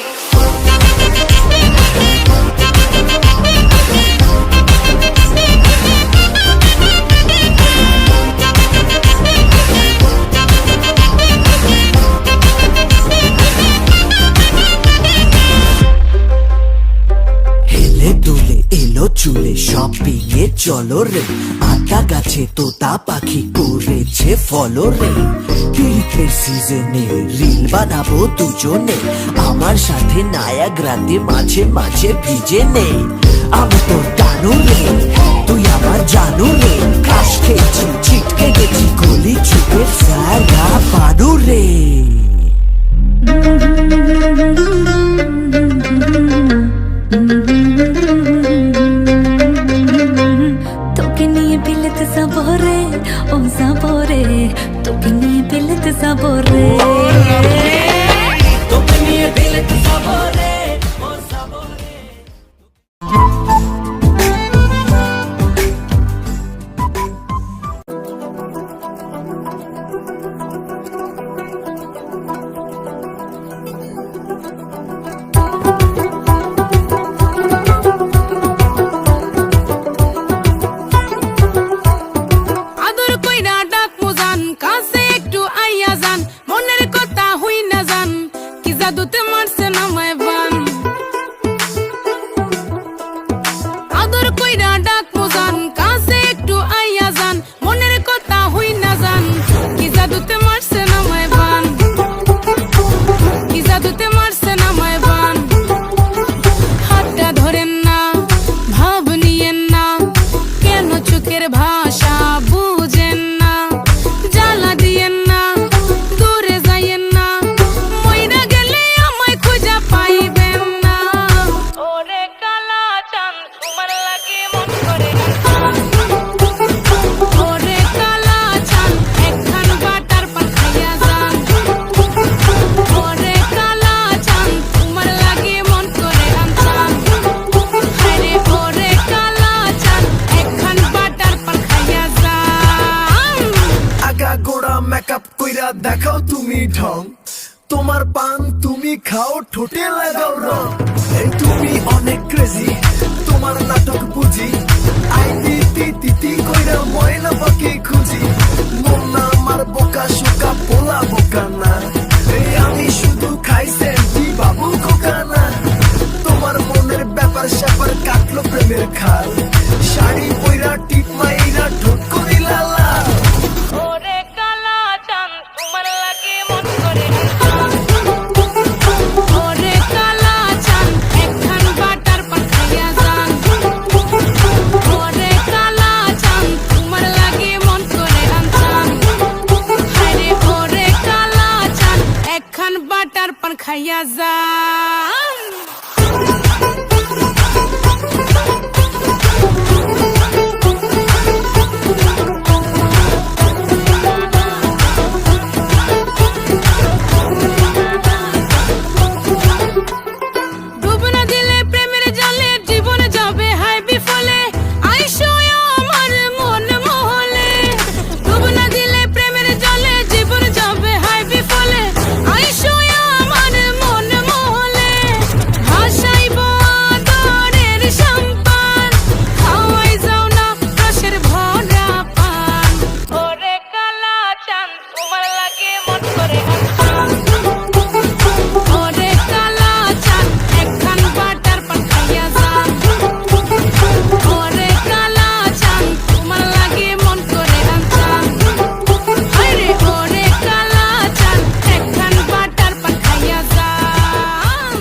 হেলে দুলে এলো চুলে শপিং এ চলো রে আতা গাছে তোতা পাখি করেছে ফলো রে পিরিতের সিজনে রিল বানাবো দুজনে আমার সাথে নায়াগ্রাতে মাঝে মাঝে ভিজে নে আমি তো জানো রে তুই আমার জানো রে ক্রাশ খেয়েছি ছিটকে গেছি গলি ছুটে সারা পানো রে তোকে নিয়ে বিলেতে যাবো রে ও যাবো রে তোকে নিয়ে বিলেতে যাবো রে তোকে নিয়ে বিলেত যাবো রে ও যাবো রে তোমার পান তুমি খাও ঠোঁটে লাগাও রং এই তুমি অনেক ক্রেজি তোমার নাটক বুঝি আই দিতি তিতি কইরা ময়না পাখি খুঁজি মন না আমার বোকা শোকা পোলা বোকা না এই আমি শুধু খাই সেন্টি বাবু খোকা না তোমার মনের ব্যাপার স্যাপার কাটলো প্রেমের খাল শাড়ি পইরা টিপ মাইরা ঠোঁট করিলা লাল ওরে কালা চাঁদ তোমার লাগে মন করে ওরে কালা চাঁদ একখান বাটার পান খাইয়া যান ওরে কালা চাঁদ তোমার লাগে মন করে আনছান আরে ওরে কালা চাঁদ একখান বাটার পান খাইয়া যান ডুব না দিলে প্রেমের জলে জীবন যাবে হায় বিফলে আইসো আমার মন মহলে ডুব না দিলে প্রেমের জলে জীবন যাবে হায় বিফলে আইসো আমার মন মহলে ভাসাইব আদরের সম্পান খাওয়াই যাও না রসের ভরা পান ওরে কালা চাঁদ তোমার লাগে মন করে ওরে কালা চাঁদ একখান বাটার পান খাইয়া যান ওরে কালা চাঁদ তোমার লাগে মন করে আনছান আরে ওরে কালা চাঁদ একখান বাটার পান খাইয়া যান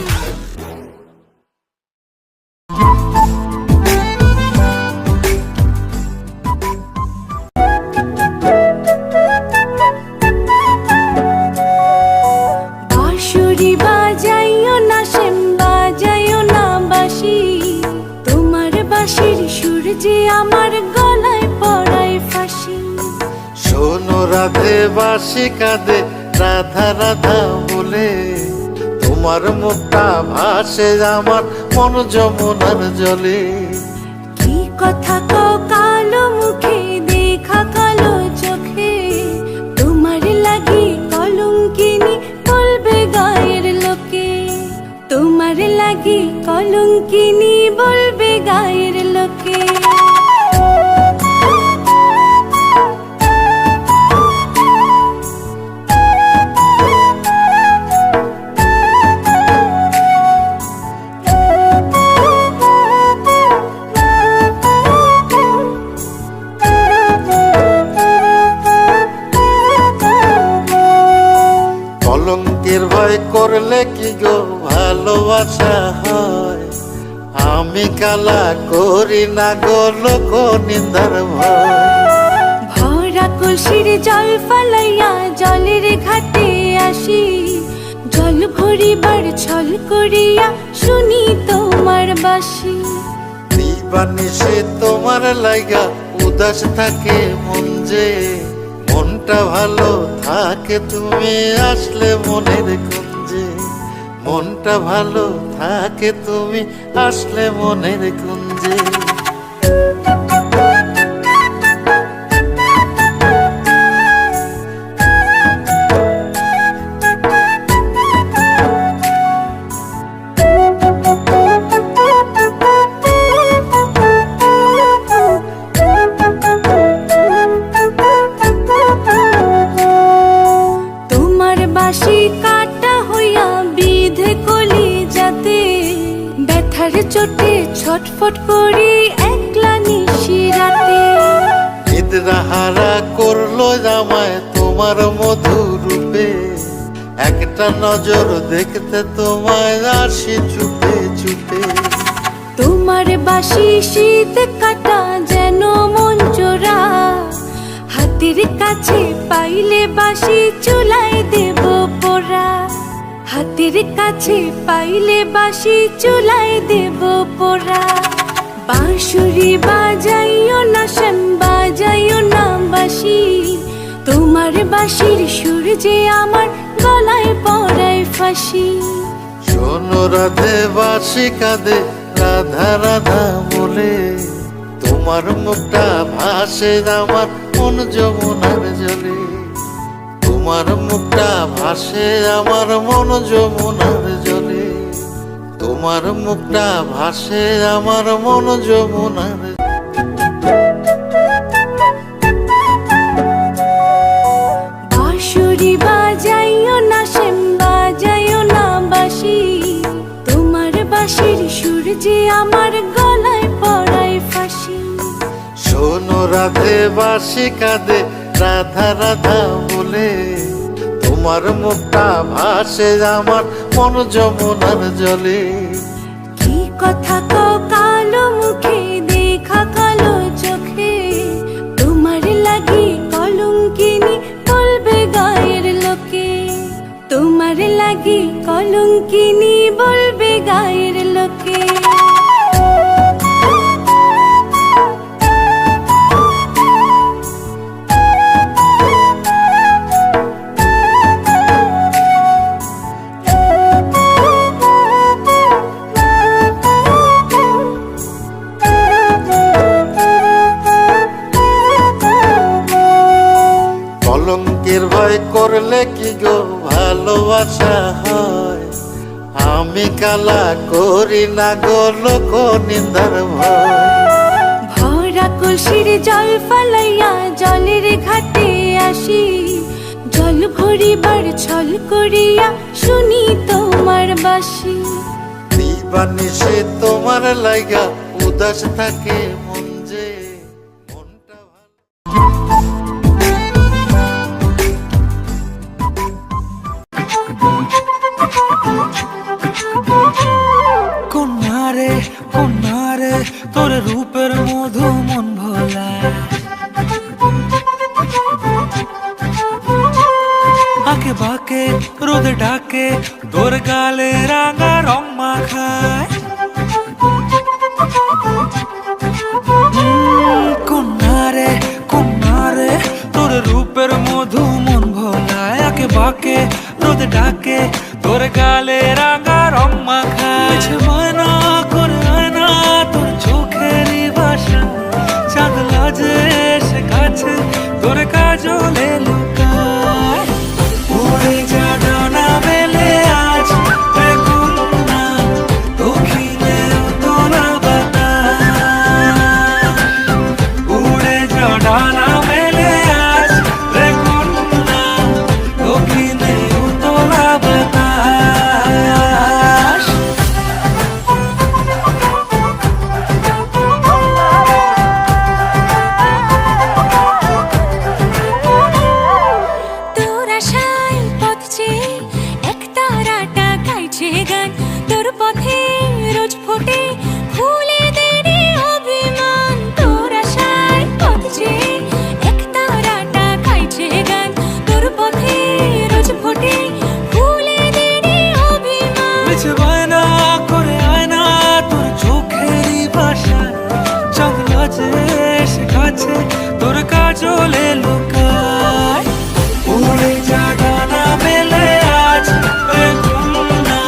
বাঁশুরি বাজাইও না শ্যাম বাজাইও না বাঁশি তোমার বাঁশির সুর যে আমার গলায় পড়ায় ফাঁসি শোনো রাধে বাসি কাঁদে রাধা রাধা বলে তোমার মুখটা ভাসে আমার মন যমুনার জলে কি কথা কও কালো মুখে দেখা কালো চোখে তোমার লাগি কলঙ্কিনী বলবে গায়ের লোকে তোমার লাগি কলঙ্কিনী বলবে গায়ের লোকে কলঙ্কের ভয় করলে কি গো ভালোবাসা হয় আমি কালা করি না গো লোক নিন্দার ভয় ভরা কলসির জল ফালাইয়া জলের ঘাটে আসি জল ভরিবার ছল করিয়া শুনি তোমার বাঁশি দিবানিশে তোমার লাগা উদাস থাকে মন যে মনটা ভালো থাকে তুমি আসলে মনের কুঞ্জে মনটা ভালো থাকে তুমি আসলে মনের কুঞ্জে তোমার বাঁশি কাটা হইয়া বিধে কলি যাতে ব্যথার চোটে ছটফট করি একলা নিশি রাতে নিদ্রাহারা করলো জামায় তোমার মধুর রূপে একটা নজর দেখতে তোমায় আসি চুপে চুপে তোমার বাঁশি শীত কাটা যেন মন চোরা হাতের কাছে পাইলে বাঁশি চুলাই দেব পোড়া হাতের কাছে পাইলে বাঁশি চুলাই দেব পোড়া বাঁশুরি বাজাইও না শ্যাম বাজাইও না বাঁশি তোমার বাঁশির সুর যে আমার গলায় পড়ায় ফাঁসি শোনো রাধে বাসি কাঁদে রাধা রাধা বলে তোমার মুখটা ভাসে আমার মন যমুনার জলে তোমার মুখটা ভাসে আমার মন যমুনার জলে, তোমার মুখটা ভাসে আমার মন যমুনার। বাঁশুরি বাজাইও না শ্যাম বাজাইও না বাঁশি, তোমার বাঁশির সুর যে আমার গলায় পড়ায় ফাঁসি। শোনো রাধে বাঁশি কাঁদে রাধা রাধা বলে, তোমার মুখটা ভাসে আমার মন যমুনার জলে। কি কথা কও কালো মুখে দেখা কালো চোখে, তোমার লাগি কলঙ্কিনী বলবে গায়ের লোকে, তোমার লাগি কলঙ্কিনী বলবে গায়ের লোকে। কলঙ্কের ভয় করলে কি গো ভালোবাসা হয়, আমি কালা করি না গো লোক নিন্দার ভয়। ভরা কলসির জল ফালাইয়া জলের ঘাটে আসি, জল ভরিবার ছল করিয়া শুনি তোমার বাঁশি। দিবানিশে তোমার লাগা উদাস থাকে মন যে, মনটা ভালো। কন্যারে কন্যারে তোর রূপের মধু মন ভোলা, আঁকে বাঁকে রোদে ডাকে তোর গালে রাঙা রং মাখায়। কন্যারে কন্যারে তোর রূপের মধু মন ভোলায়, আঁকে বাঁকে রোদে ডাকে তোর গালে রাঙা রং মাখায়। ময়না করে আয়না তোর চোখেরই ভাষা, চাঁদ লাজে সে কাছে তোর কাজলে লুকায়। উড়ে যা ডানা মেলে আজ রে কন্যা, দক্ষিণে তোলা বাতাস। উড়ে যা ডানা মেলে আজ রে কন্যা, দক্ষিণে তোলা বাতাস। তোর আশায় পথ চেয়ে এক তারাটা গাইছে গান, তোর পথে রোজ ফোটে ফুলেদের অভিমান। তোর আশায় পথ চেয়ে এক তারাটা গাইছে গান, তোর পথে রোজ ফোটে ফুলেদের অভিমান। বায়না করে আয়না তোর চোখেরই ভাষা, চাঁদ লাজে সে কাছে তোর কাজলে লুকায়। উড়ে যা ডানা মেলে আজ রে কন্যা,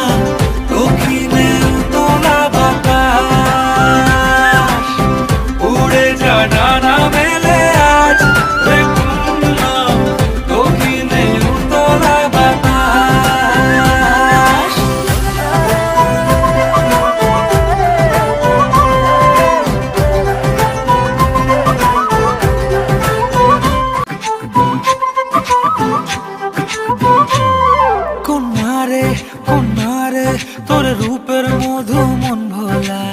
দক্ষিণে তোলা বাতাস। উড়ে যা ডানা মেলে আজ রে কন্যা, দক্ষিণে তোলা বাতাস। কন্যারে কন্যারে তোর রূপের মধু মন ভোলা,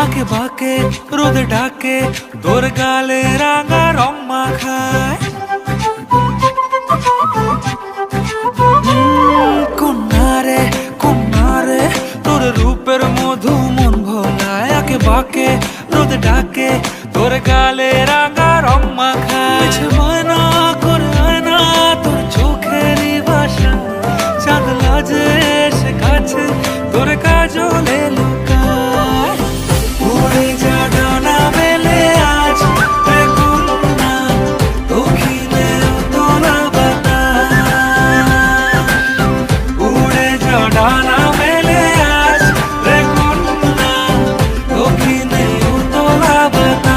আঁকে বাঁকে রোদে ডাকে তোর গালে রাঙা রং মাখায়। কন্যারে কন্যারে তোর রূপের মধু মন ভোলায়, আঁকে বাঁকে রোদে ডাকে তোর গালে রাঙা রং মাখায়। ময়না করে আয়না তোর চোখেরই ভাষা, চাঁদ লাজে সে কাছে তোর কাজলে লুকায়। উড়ে যা ডানা মেলে আজ রে কন্যা, দক্ষিণে তোলা বাতাস। উড়ে যা ডানা মেলে আজ রে কন্যা, দক্ষিণে তোলা বাতাস।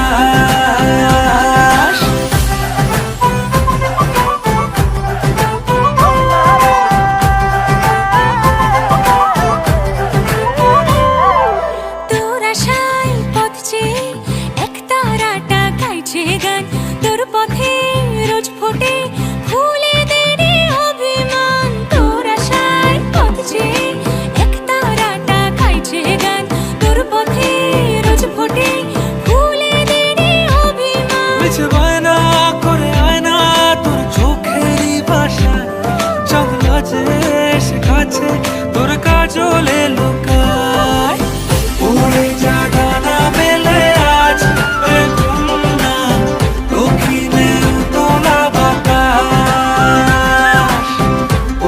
কাছে তোর কাজলে লুকায় উড়ে যা ডানা মেলে আজ রে কন্যা দক্ষিণে উতলা বাতাস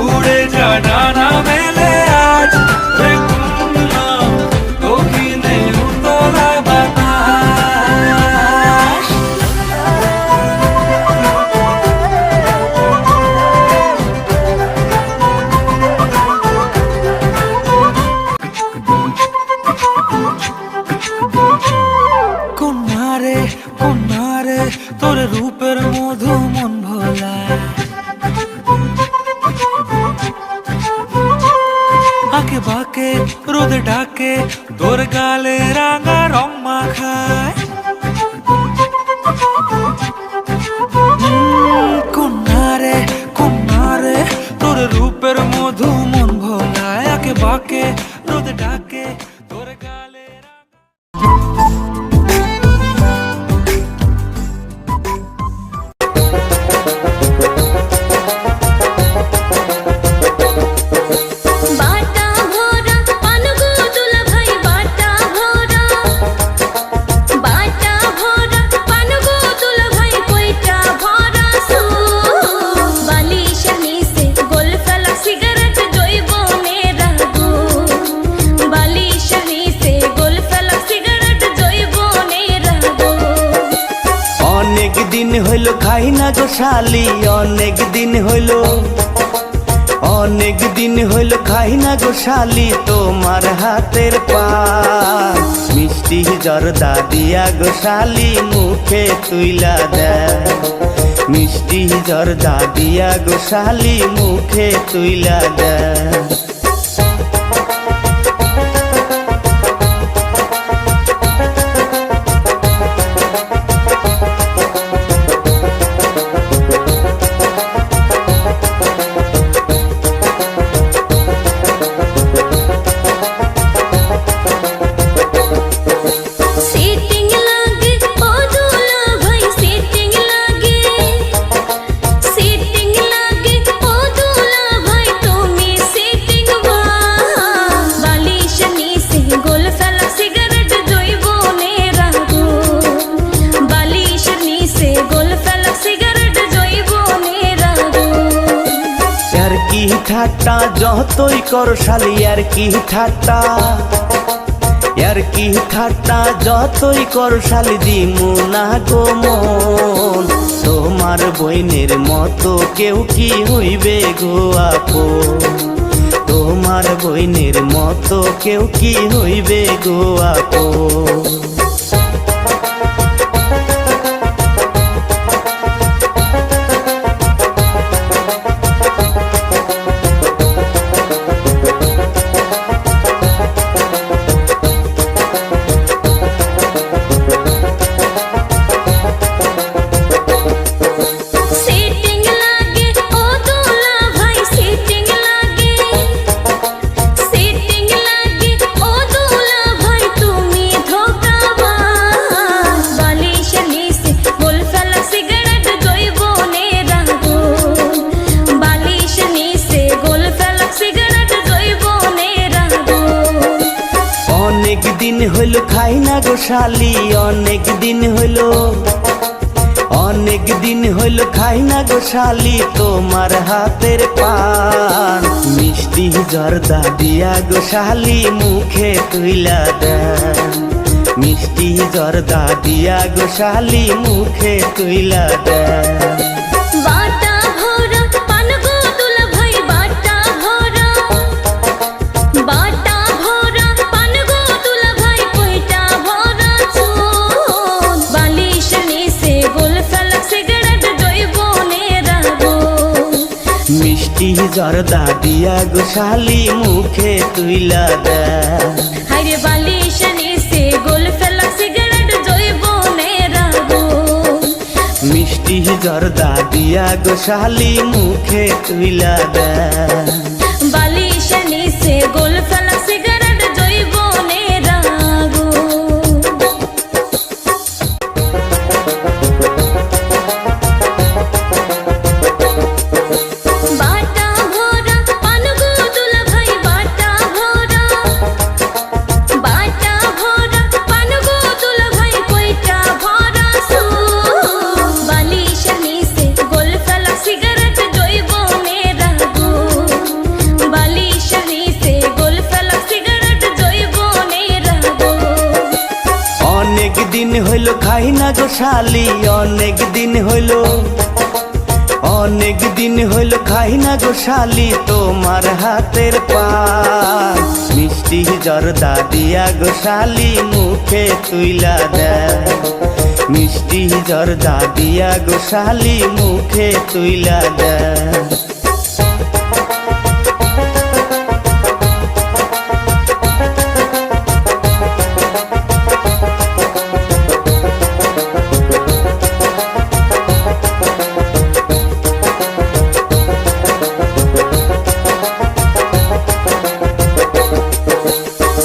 উড়ে যা ডানা মেলে আজ রে কন্যা দক্ষিণে উতলা বাতাস কন্যারে তোর রূপের মধু মন ভোলায় আঁকে বাঁকে রোদ ডাকে তোর গালে রাঙা রং মাখায় কন্যারে তোর রূপের মধু মন ভোলায় আঁকে বাঁকে রোদ ডাকে তোর গালে বাটা ভরা পানগো দুলা ভাই বাটা ভরা পানগো দুলা ভাই কইটা ভরা সু বালিশের নিচে গোল ফেলা সিগারেট জৈব মেরা গো বালিশের নিচে গোল ফেলা সিগারেট জৈব মেরা গো অনেক দিন হইল খাই না গো শালি অনেক দিন হইল খাই না গো শালি তোমার হাতের পান মিষ্টি জর্দা দিয়া গো শালি মুখে তুইলা দেয় মিষ্টি জর্দা দিয়া গো শালি মুখে তুইলা দেয় সিটিং লাগে ও দুলা ভাই সিটিং লাগে ও দুলা ভাই তুমি সিটিং বালিশের নিচে গোল ফেলা সিগারেট জৈব মেরা গো বালিশের নিচে গোল ফেলা সিগারেট জৈব মেরা গো আর কি ঠাট্টা যতই কর শালি আর কি ঠাট্টা যতই কর শালি দিমু না গো মন তোমার বইনের মতো কেউ কি হইবে গো আপন তোমার বইনের মতো কেউ কি হইবে গো আপন সিটিং লাগে ও দুলা ভাই সিটিং লাগে ও দুলা ভাই তুমি ধোকাবাজ বালিশের নিচে গোল ফেলা সিগারেট জৈব মেরা গো বালিশের নিচে গোল ফেলা সিগারেট জৈব মেরা গো অনেক দিন হইল খাই না গো শালি অনেক দিন হইল খাই না গো শালি তোমার হাতের পান মিষ্টি জর্দা দিয়া গো শালি মুখে তুইলা দেয় মিষ্টি জর্দা দিয়া গো শালি মুখে তুইলা দেয় বাটা ভরা পানগো দুলা ভাই বাটা ভরা পানগো দুলা ভাই কইটা ভরা চুন বালিশের নিচে গোল ফেলা সিগারেট জৈব মেরা গো মিষ্টি জর্দা দিয়া গো শালি মুখে তুইলা দেয় হাইরে বালিশের নিচে গোল ফেলা সিগারেট জৈব মেরা গো মিষ্টি জর্দা দিয়া গো শালি মুখে তুইলা দেয় বালিশের নিচে গোল ফেলা সিগারেট জৈব মেরা গো বাটা ভরা পানগো দুলা হইল খাই না গো শালি, অনেক দিন হইল, অনেক দিন হইল খাই না গো শালি তোমার হাতের পান। মিষ্টি জর্দা দিয়া গো শালি মুখে তুইলা দেয়, মিষ্টি জর্দা দিয়া গো শালি মুখে তুইলা দেয়।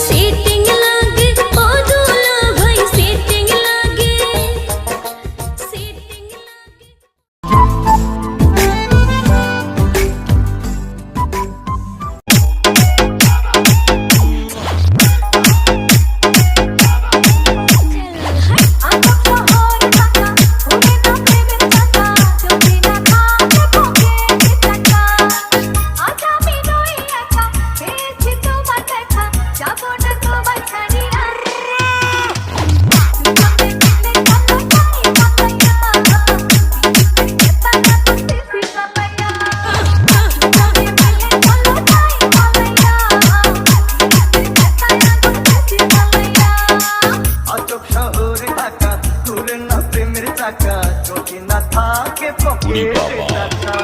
सीटिंग लागे ओ दूल्हा भाई, सीटिंग लागे, सीटिंग लागे। আজব শহর ঢাকা, দূরে না প্রেমের চাকা, চোখে না থাকে পকেটে টাকা।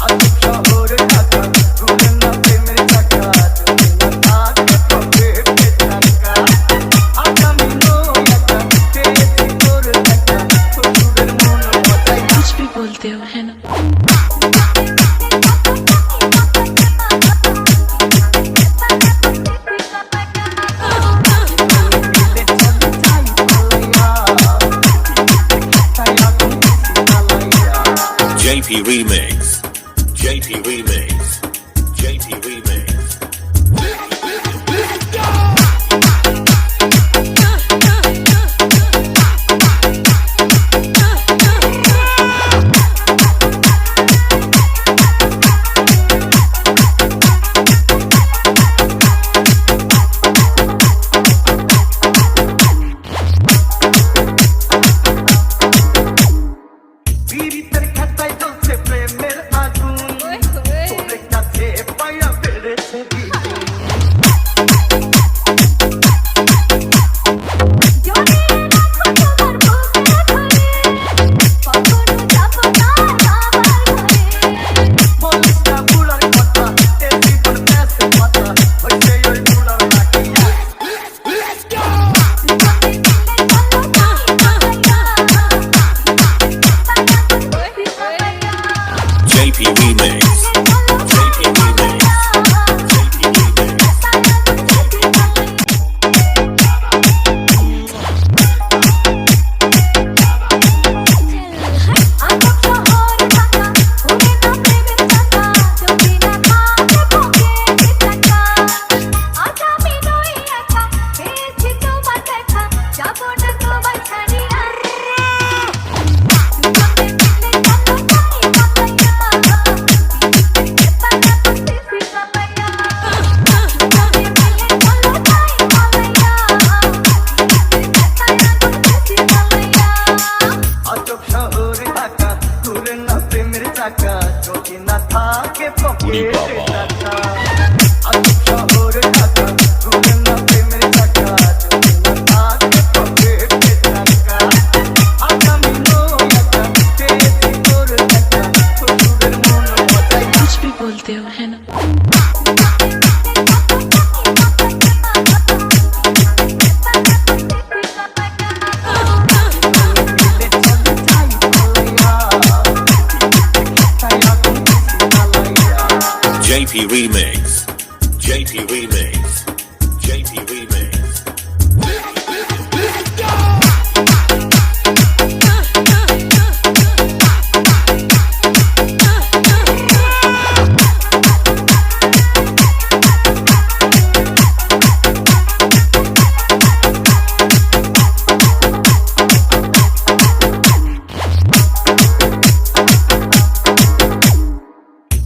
আজব শহর ঢাকা, দূরে না প্রেমের চাকা, চোখে না থাকে পকেটে টাকা। আগামী নয় একা, পেয়েছি তোর দেখা, শ্বশুরের মন মজায় कुछ भी बोलते हो है ना। JP Remix, JP Remix, JP Remix. পীড়িতের খাতায় জ্বলছে প্রেমের আগুন, তোর কাছে পায়া বেড়েছে দ্বিগুণ। বলিস না বুড়ার কথা, এ জীবন ব্যাসে কথা, হইছে ওই বুড়ার লাঠিয়া। JP Remix, JP Remix, JP Remix. আজব শহর ঢাকা, দূরে না প্রেমের চাকা, চোখে না থাকে পকেটে টাকা। আজব শহর ঢাকা, দূরে না প্রেমের চাকা, চোখে না থাকে পকেটে টাকা। আগামী নয় একা, পেয়েছি তোর দেখা, শ্বশুরের মন মজায় कुछ भी बोलते हो है ना। JP Remix, JP Remix, JP Remix.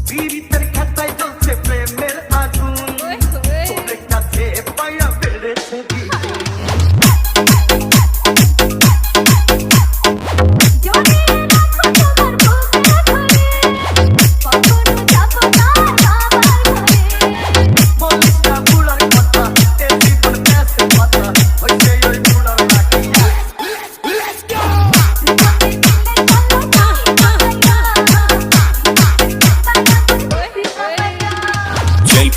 পীড়িতের খাতায় জ্বলছে প্রেমের আগুন, তোর কাছে পায়া বেড়েছে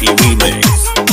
JP Remix.